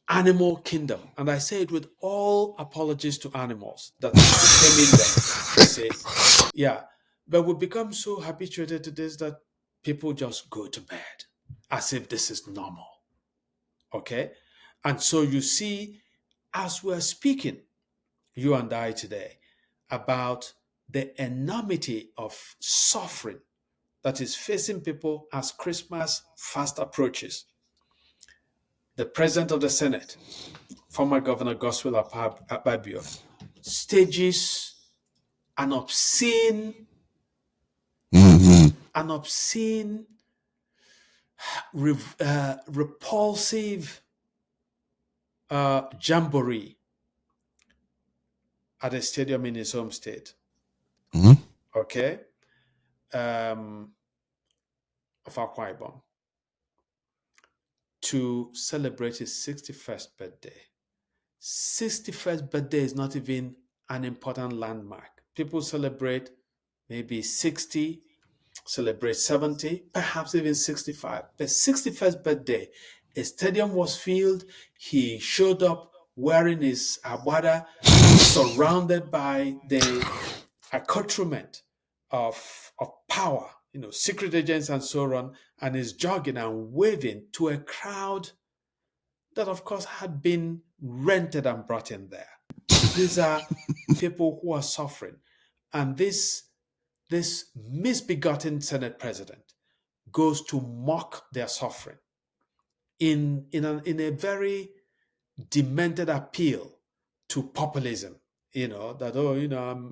animal kingdom. And I say it with all apologies to animals that I'm defaming them. You see? Yeah. But we become so habituated to this that people just go to bed as if this is normal. Okay? And so you see, as we're speaking, you and I today, about the enormity of suffering that is facing people as Christmas fast approaches. The President of the Senate, former Governor Godswill Akpabio, stages an obscene, an obscene, repulsive jamboree at a stadium in his home state. Okay, of Akwa Ibom, to celebrate his 61st birthday. 61st birthday is not even an important landmark. People celebrate maybe 60, celebrate 70, perhaps even 65. The 61st birthday, a stadium was filled. He showed up wearing his agbada, surrounded by the accoutrement of power, secret agents and so on, and is jogging and waving to a crowd that, of course, had been rented and brought in there. These are people who are suffering. And this misbegotten Senate president goes to mock their suffering in a very demented appeal to populism. That,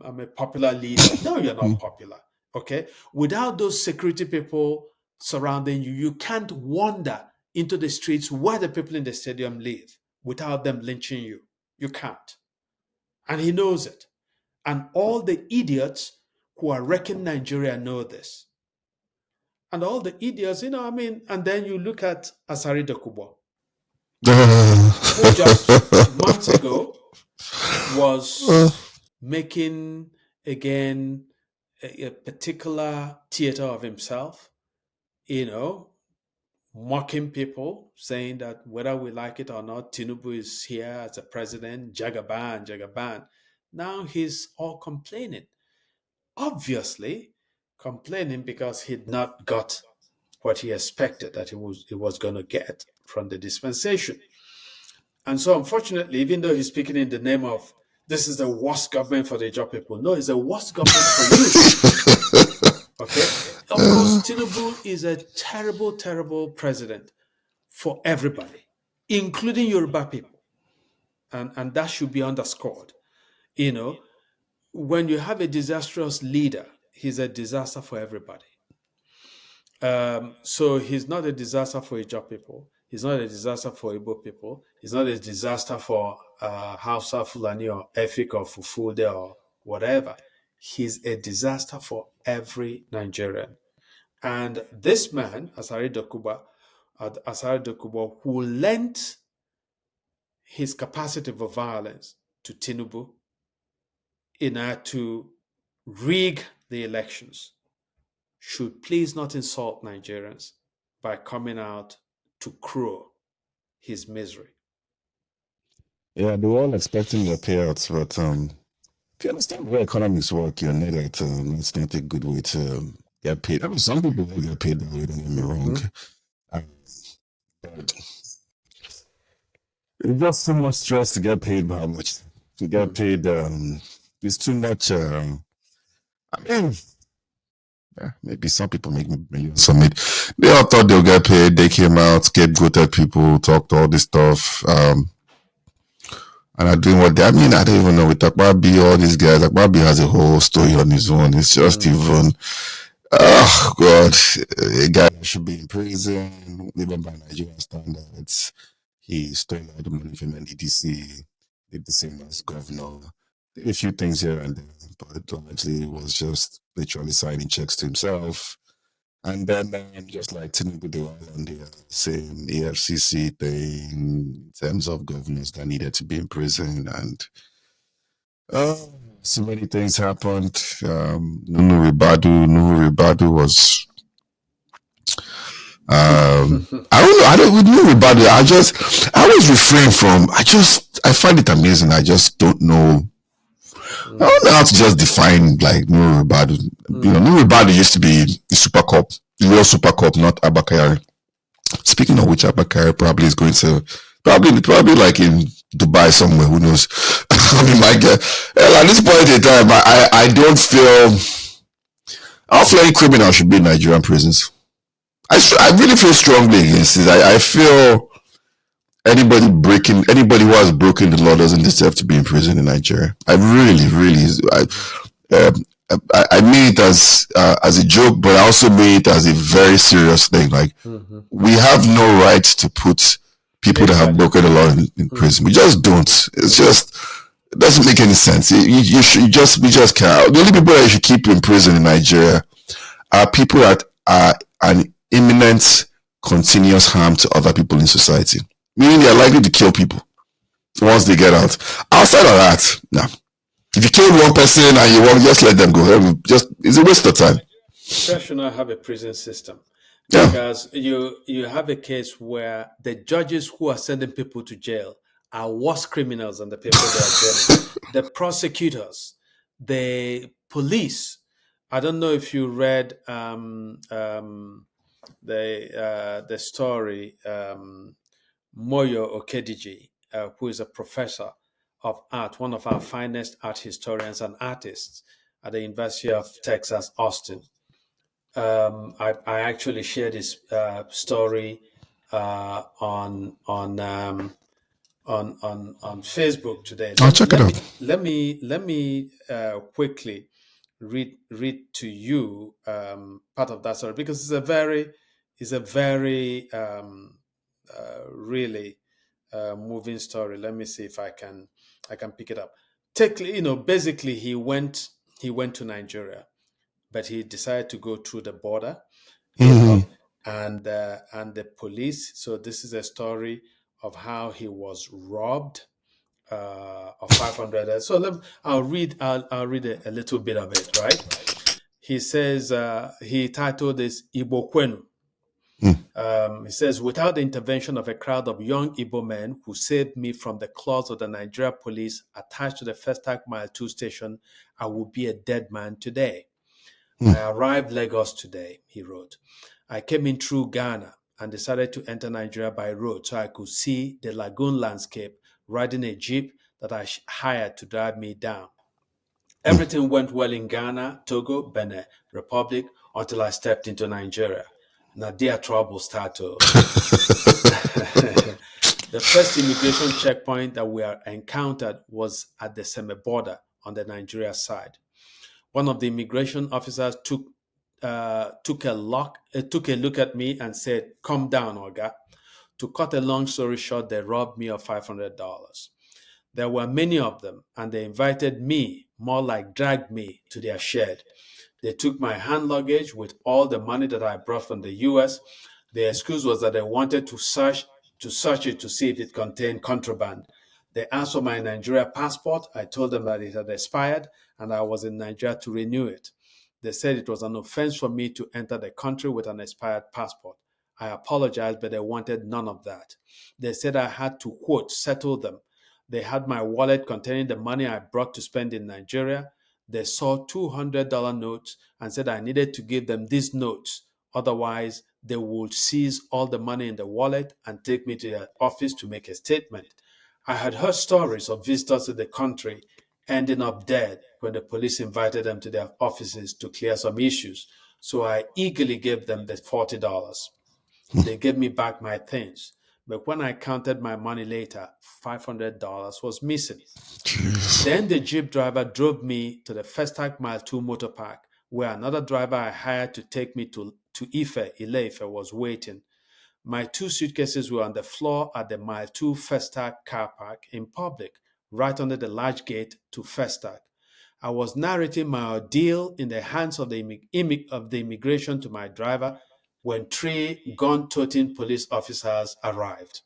I'm a popular leader. No, you're not popular. Okay? Without those security people surrounding you, you can't wander into the streets where the people in the stadium live without them lynching you. You can't. And he knows it. And all the idiots who are wrecking Nigeria know this. And all the idiots, and then you look at Asari Dokubo, who just months ago was making, again, a particular theater of himself, mocking people, saying that whether we like it or not, Tinubu is here as a president, Jagaban, Jagaban. Now he's all complaining. Obviously, complaining because he'd not got what he expected that he was going to get from the dispensation. And so, unfortunately, even though he's speaking in the name of this is the worst government for the job people, no, it's the worst government for you. Okay. Of course, Tinubu is a terrible, terrible president for everybody, including Yoruba people. And that should be underscored. You know, when you have a disastrous leader, he's a disaster for everybody. So he's not a disaster for Ijaw people. He's not a disaster for Igbo people. He's not a disaster for Hausa, Fulani, or Efik, or Fufude, or whatever. He's a disaster for every Nigerian. And this man, Asari Dokubo, who lent his capacity for violence to Tinubu in order to rig the elections, should please not insult Nigerians by coming out to crow his misery. Yeah, they were all expecting their payouts, but if you understand where economics work, you're not like it's not a good way to get paid. I mean, some people will get paid that way, don't get me wrong. But it's just too much stress to get paid how much. To get paid, it's too much. I mean, yeah, maybe some people make millions from it. They all thought they'll get paid. They came out, scapegoated people, talked all this stuff. And are doing what they, I mean, I don't even know with Akbabi, all these guys. Akbabi has a whole story on his own. It's just even, oh God, a guy should be in prison, even by Nigerian standards. He stole all the money from NDDC, did the same as governor, did a few things here and there, but largely it was just literally signing checks to himself. And then just like Tinubu, they were all on the same EFCC thing in terms of governors that needed to be in prison. And so many things happened. Nuhu Ribadu was... I don't know. I don't with Nuhu Ribadu. I always refrain from... I find it amazing. I just don't know. I don't know how to just define like Nuhu Ribadu. You know, Nuhu Ribadu used to be the Super Cup, the real Super Cup, not Abakari. Speaking of which, Abakari probably is going to probably like in Dubai somewhere. Who knows? I mean, my God, at this point in time, I don't feel any criminal should be in Nigerian prisons. I really feel strongly against it. I feel anybody who has broken the law doesn't deserve to be in prison in Nigeria. I really, I mean it as a joke, but I also mean it as a very serious thing. Like we have no right to put people that have broken the law in prison. We just don't. It's just it doesn't make any sense. We just can't. The only people that you should keep in prison in Nigeria are people that are an imminent, continuous harm to other people in society. Meaning they are likely to kill people once they get out. Outside of that, no. If you kill one person and you want, just let them go. It's a waste of time. Nigeria should not have a prison system. Yeah. Because you have a case where the judges who are sending people to jail are worse criminals than the people they are jailing. The prosecutors, the police. I don't know if you read the story Moyo Okediji, who is a professor of art, one of our finest art historians and artists at the University of Texas, Austin. I actually shared this story on Facebook today. I'll check it out. Let me quickly read to you part of that story because it's a very really moving story. Let me see if I can pick it up. Basically he went to Nigeria, but he decided to go through the border, and the police. So this is a story of how he was robbed of 500. So I'll read a little bit of it. Right? He says he titled this Igbo Kwenu. He says, without the intervention of a crowd of young Igbo men who saved me from the claws of the Nigeria police attached to the Festac Mile 2 station, I would be a dead man today. I arrived Lagos today, he wrote. I came in through Ghana and decided to enter Nigeria by road so I could see the lagoon landscape riding a jeep that I hired to drive me down. Everything went well in Ghana, Togo, Benin Republic until I stepped into Nigeria. Now, their trouble started. The first immigration checkpoint that we encountered was at the Seme border on the Nigeria side. One of the immigration officers took a look at me and said, "Calm down, Oga." To cut a long story short, they robbed me of $500. There were many of them, and they invited me, more like dragged me, to their shed. They took my hand luggage with all the money that I brought from the US. The excuse was that they wanted to search it to see if it contained contraband. They asked for my Nigeria passport. I told them that it had expired and I was in Nigeria to renew it. They said it was an offense for me to enter the country with an expired passport. I apologized, but they wanted none of that. They said I had to, quote, settle them. They had my wallet containing the money I brought to spend in Nigeria. They saw $200 notes and said I needed to give them these notes. Otherwise, they would seize all the money in the wallet and take me to their office to make a statement. I had heard stories of visitors to the country ending up dead when the police invited them to their offices to clear some issues. So I eagerly gave them the $40. They gave me back my things. But when I counted my money later, $500 was missing. Then the Jeep driver drove me to the Festac Mile 2 motor park, where another driver I hired to take me to Ile-Ife was waiting. My two suitcases were on the floor at the Mile 2 Festac car park in public, right under the large gate to Festac. I was narrating my ordeal in the hands of the immigration to my driver when three gun-toting police officers arrived.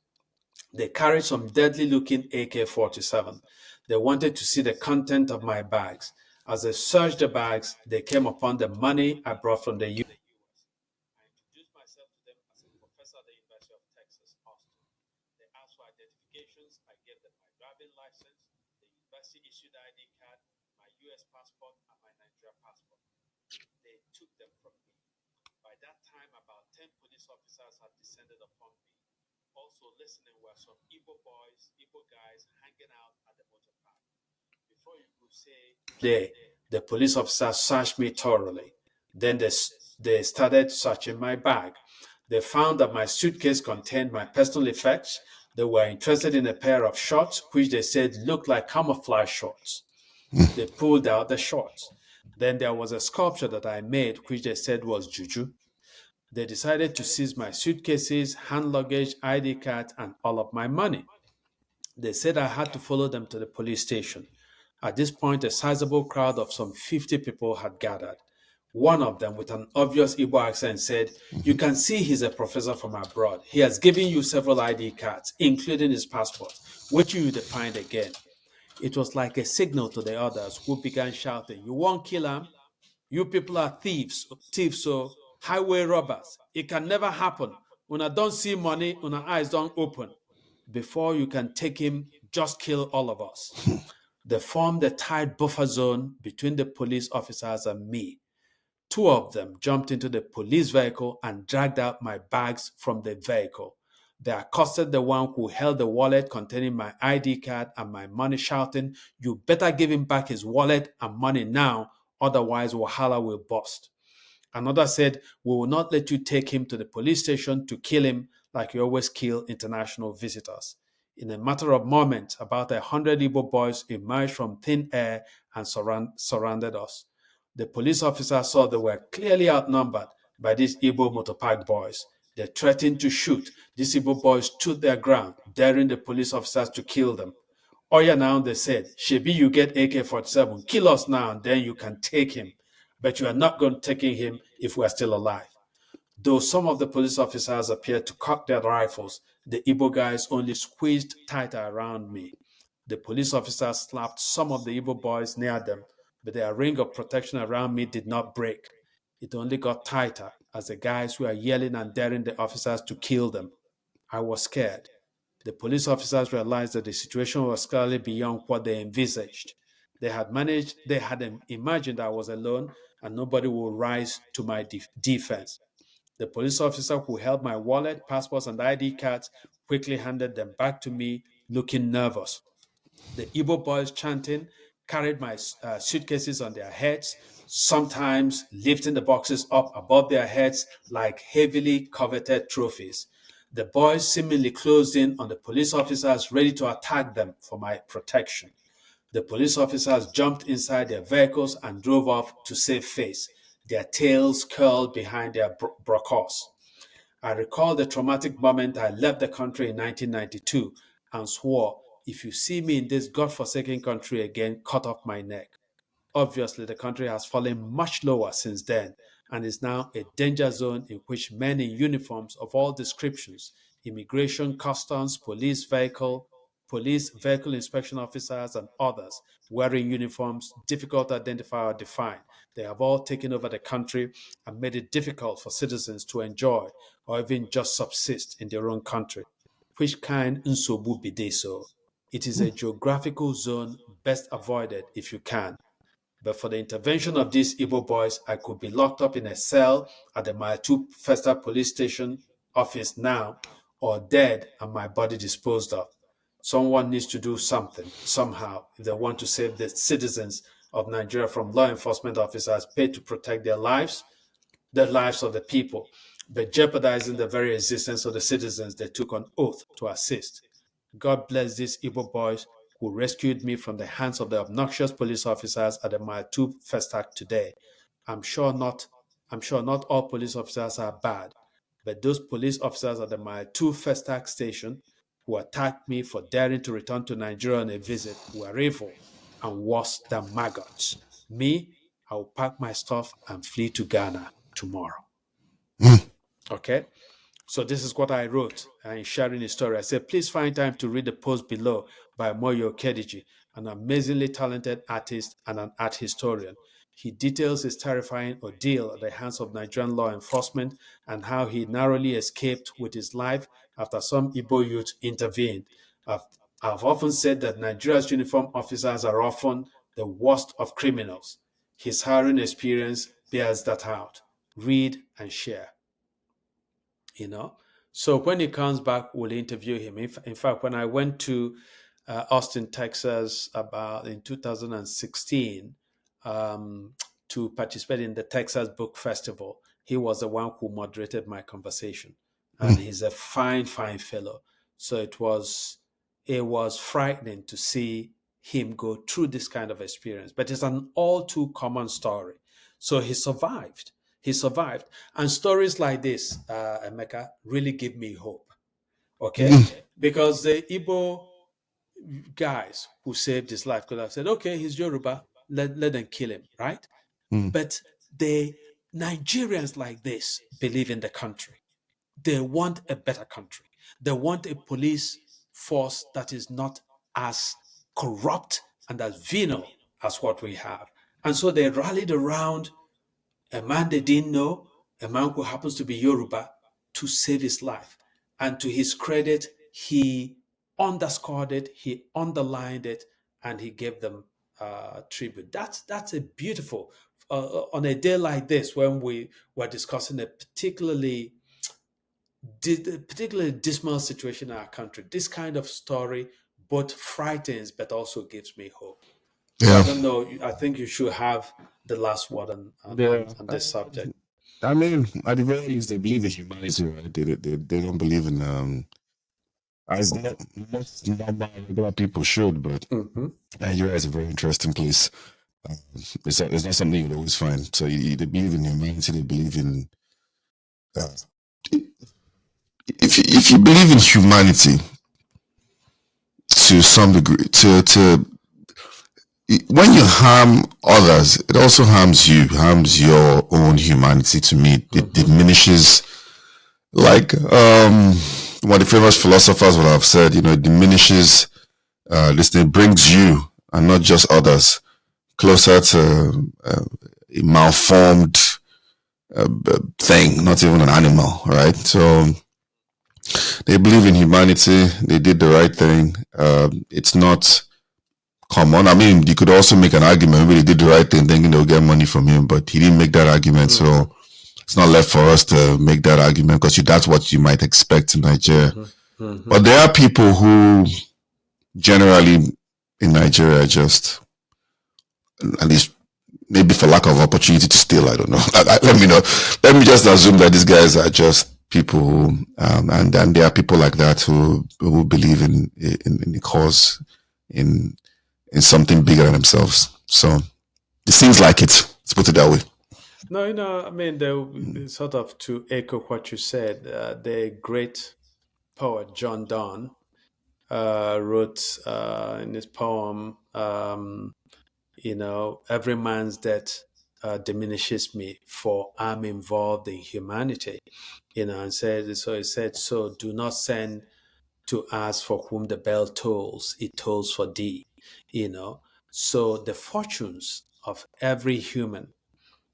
They carried some deadly-looking AK-47. They wanted to see the content of my bags. As they searched the bags, they came upon the money I brought from the US. I introduced myself to them as a professor at the University of Texas, Austin. They asked for identifications. I gave them my driving license, the university issued ID card, my US passport, and my Nigeria passport. They took them from me. By that time, about 10 police officers had descended upon me. Also listening were some Igbo boys, Igbo guys hanging out at the motor park. Before you could say, the police officers searched me thoroughly. Then they started searching my bag. They found that my suitcase contained my personal effects. They were interested in a pair of shorts, which they said looked like camouflage shorts. They pulled out the shorts. Then there was a sculpture that I made, which they said was juju. They decided to seize my suitcases, hand luggage, ID card, and all of my money. They said I had to follow them to the police station. At this point, a sizable crowd of some 50 people had gathered. One of them, with an obvious Igbo accent, said, "You can see he's a professor from abroad. He has given you several ID cards, including his passport, which you will find again." It was like a signal to the others, who began shouting, "You won't kill him? You people are thieves, so highway robbers. It can never happen. Una don't see money, una eyes don't open. Before you can take him, just kill all of us." They formed a tight buffer zone between the police officers and me. Two of them jumped into the police vehicle and dragged out my bags from the vehicle. They accosted the one who held the wallet containing my ID card and my money, shouting, "You better give him back his wallet and money now, otherwise Wahala will bust." Another said, "We will not let you take him to the police station to kill him like you always kill international visitors." In a matter of moments, about 100 Igbo boys emerged from thin air and surrounded us. The police officers saw they were clearly outnumbered by these Igbo motorpark boys. They threatened to shoot. These Igbo boys stood their ground, daring the police officers to kill them. "Oh yeah, now," they said, "Shebi, you get AK-47. Kill us now, and then you can take him. But you are not going to take him if we are still alive." Though some of the police officers appeared to cock their rifles, the Igbo guys only squeezed tighter around me. The police officers slapped some of the Igbo boys near them, but their ring of protection around me did not break. It only got tighter as the guys were yelling and daring the officers to kill them. I was scared. The police officers realized that the situation was clearly beyond what they envisaged. They had imagined I was alone and nobody would rise to my defense. The police officer who held my wallet, passports, and ID cards quickly handed them back to me looking nervous. The Igbo boys chanting carried my suitcases on their heads, sometimes lifting the boxes up above their heads like heavily coveted trophies. The boys seemingly closed in on the police officers, ready to attack them for my protection. The police officers jumped inside their vehicles and drove off to save face, their tails curled behind their brochures. I recall the traumatic moment I left the country in 1992 and swore, if you see me in this godforsaken country again, cut off my neck. Obviously, the country has fallen much lower since then and is now a danger zone in which men in uniforms of all descriptions, immigration, customs, police vehicle inspection officers, and others wearing uniforms difficult to identify or define. They have all taken over the country and made it difficult for citizens to enjoy or even just subsist in their own country. Which kind nsogbu be they so? It is a geographical zone best avoided if you can. But for the intervention of these Igbo boys, I could be locked up in a cell at the Mile 2 Festa police station office now, or dead and my body disposed of. Someone needs to do something, somehow, if they want to save the citizens of Nigeria from law enforcement officers paid to protect their lives, the lives of the people, but jeopardizing the very existence of the citizens they took on oath to assist. God bless these Igbo boys who rescued me from the hands of the obnoxious police officers at the Mile 2 Festac today. I'm sure not all police officers are bad, but those police officers at the Mile 2 Festac station who attacked me for daring to return to Nigeria on a visit were evil and worse than maggots. Me, I will pack my stuff and flee to Ghana tomorrow. Okay? So this is what I wrote in sharing the story. I said, please find time to read the post below by Moyo Kediji, an amazingly talented artist and an art historian. He details his terrifying ordeal at the hands of Nigerian law enforcement and how he narrowly escaped with his life after some Igbo youth intervened. I've often said that Nigeria's uniform officers are often the worst of criminals. His harrowing experience bears that out. Read and share. So when he comes back, we'll interview him. In fact, when I went to Austin, Texas, about in 2016, to participate in the Texas Book Festival, he was the one who moderated my conversation, and he's a fine fellow. So it was frightening to see him go through this kind of experience, but it's an all too common story. So he survived. And stories like this, Emeka, really give me hope. Okay? Because the Igbo guys who saved his life could have said, okay, he's Yoruba, let them kill him, right? But the Nigerians like this believe in the country. They want a better country. They want a police force that is not as corrupt and as venal as what we have. And so they rallied around a man they didn't know, a man who happens to be Yoruba, to save his life. And to his credit, he underscored it, he underlined it, and he gave them tribute. That's a beautiful, on a day like this, when we were discussing a particularly dismal situation in our country, this kind of story both frightens but also gives me hope. So I don't know. I think you should have the last word on this subject. I mean, at the very least, they believe in humanity, right? They don't believe in as most normal regular people should, but Nigeria is a very interesting place. It's not something you'll always find. So they believe in humanity. They believe in if you believe in humanity to some degree, to when you harm others, it also harms your own humanity. To me, it diminishes, like one of the famous philosophers would have said, it diminishes this thing, brings you and not just others closer to a malformed thing, not even an animal, right? So they believe in humanity. They did the right thing. It's not common. I mean, you could also make an argument, maybe they did the right thing thinking they'll get money from him, but he didn't make that argument. So it's not left for us to make that argument, because that's what you might expect in Nigeria. But there are people who generally in Nigeria just, at least maybe for lack of opportunity to steal, I don't know. Let me know. Let me just assume that these guys are just people who, and there are people like that who believe in the cause, in something bigger than themselves. So it seems like it. Let's put it that way. No, I mean, sort of to echo what you said, the great poet John Donne wrote in his poem, every man's death diminishes me, for I'm involved in humanity. And so do not send to ask for whom the bell tolls, it tolls for thee. So the fortunes of every human,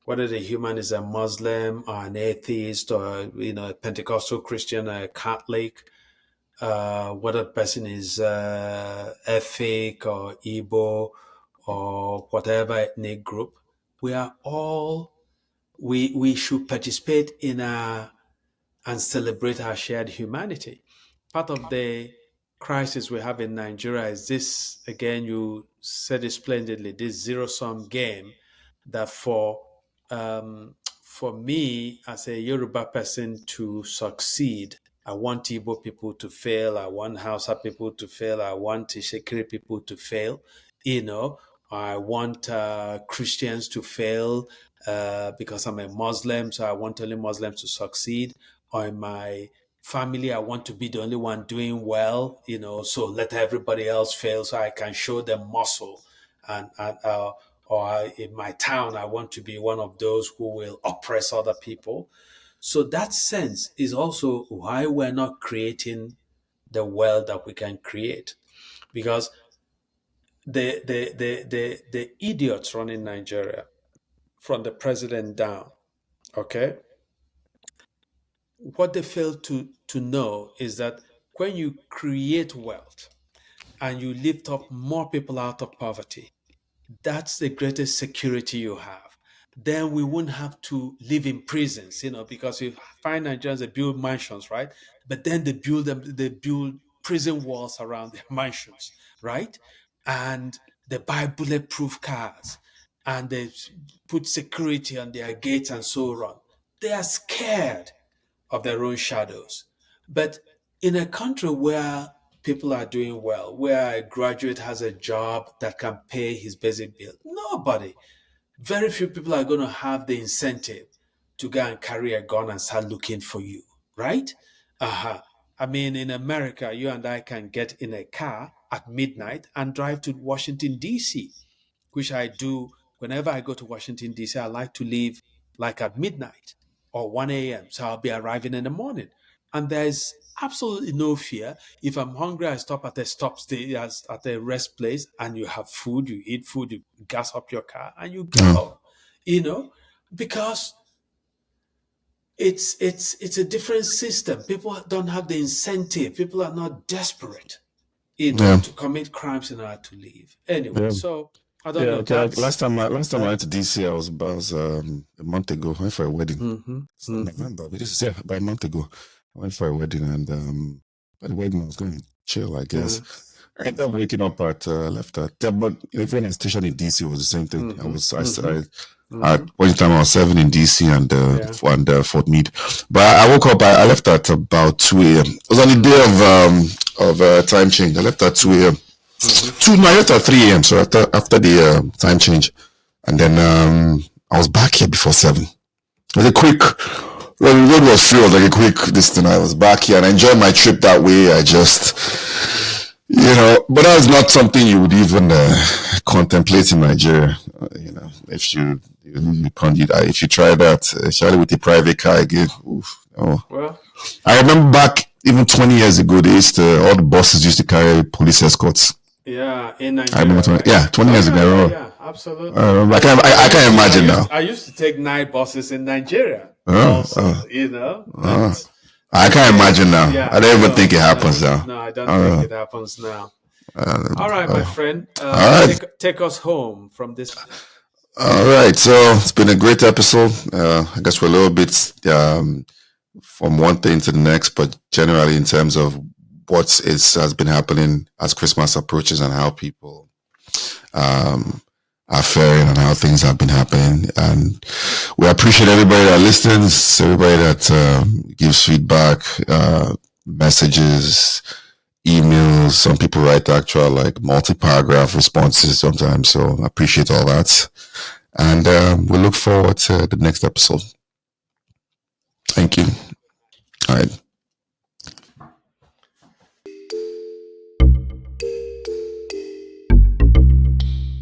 whether the human is a Muslim or an atheist or a Pentecostal Christian or a Catholic, whether the person is Efik or Igbo or whatever ethnic group, we should participate in and celebrate our shared humanity. Part of the crisis we have in Nigeria is this, again, you said it splendidly, this zero-sum game that for me as a Yoruba person to succeed, I want Igbo people to fail, I want Hausa people to fail, I want Ishekiri people to fail, I want Christians to fail because I'm a Muslim, so I want only Muslims to succeed, or in my family, I want to be the only one doing well, so let everybody else fail so I can show them muscle. Or in my town, I want to be one of those who will oppress other people. So that sense is also why we're not creating the wealth that we can create. Because the idiots running Nigeria, from the president down, okay, what they fail to know is that when you create wealth and you lift up more people out of poverty, that's the greatest security you have. Then we wouldn't have to live in prisons, because you find Nigerians, they build mansions, right? But then they build prison walls around their mansions, right? And they buy bulletproof cars and they put security on their gates and so on. They are scared of their own shadows. But in a country where people are doing well, where a graduate has a job that can pay his basic bill, very few people are going to have the incentive to go and carry a gun and start looking for you, right? I mean, in America, you and I can get in a car at midnight and drive to Washington, D.C., which I do whenever I go to Washington, D.C. I like to leave like at midnight or 1 a.m. So I'll be arriving in the morning. And there's absolutely no fear. If I'm hungry, I stop at a at a rest place, and you have food, you eat food, you gas up your car, and you Yeah. go, because it's a different system. People don't have the incentive. People are not desperate, Yeah. to commit crimes in order to live. Anyway, Yeah. so I don't Yeah. know. Okay. Like That's last time I that. went to DC, I was a month ago. I went for a wedding. Mm-hmm, It's not mm-hmm, November, but this is, yeah, about a month ago. I went for a wedding, and at the wedding I was going chill, I guess. I ended up waking up at left at yeah, but even a station in DC was the same thing. mm-hmm, At mm-hmm. one time I was 7 in DC and Yeah. Fort Meade. But I woke up. I left at about 2 a.m. It was on the day of time change. I left at 2 a.m. No, I left at 3 a.m. So after the time change, and then I was back here before 7. It was a quick. Well, the road was free. It was like a quick distance. I was back here and I enjoyed my trip that way. I just, but that's not something you would even contemplate in Nigeria. If if you try that, especially with a private car again. Oof, no. Well, I remember back even 20 years ago, all the buses used to carry police escorts. yeah, in I remember Nigeria, right? 20 Oh years yeah, yeah, ago. yeah, absolutely. I can't imagine now. I used to take night buses in Nigeria Oh, also, but I can't imagine now. yeah, I don't even think it happens no, now. no, I don't think it happens now. All right, my friend, all right. take us home from this. All right. So it's been a great episode. I guess we're a little bit from one thing to the next, but generally in terms of what has been happening as Christmas approaches and how people are faring and how things have been happening. And we appreciate everybody that listens, everybody that gives feedback, messages, emails. Some people write actual like multi-paragraph responses sometimes. So I appreciate all that. And we look forward to the next episode. Thank you. All right.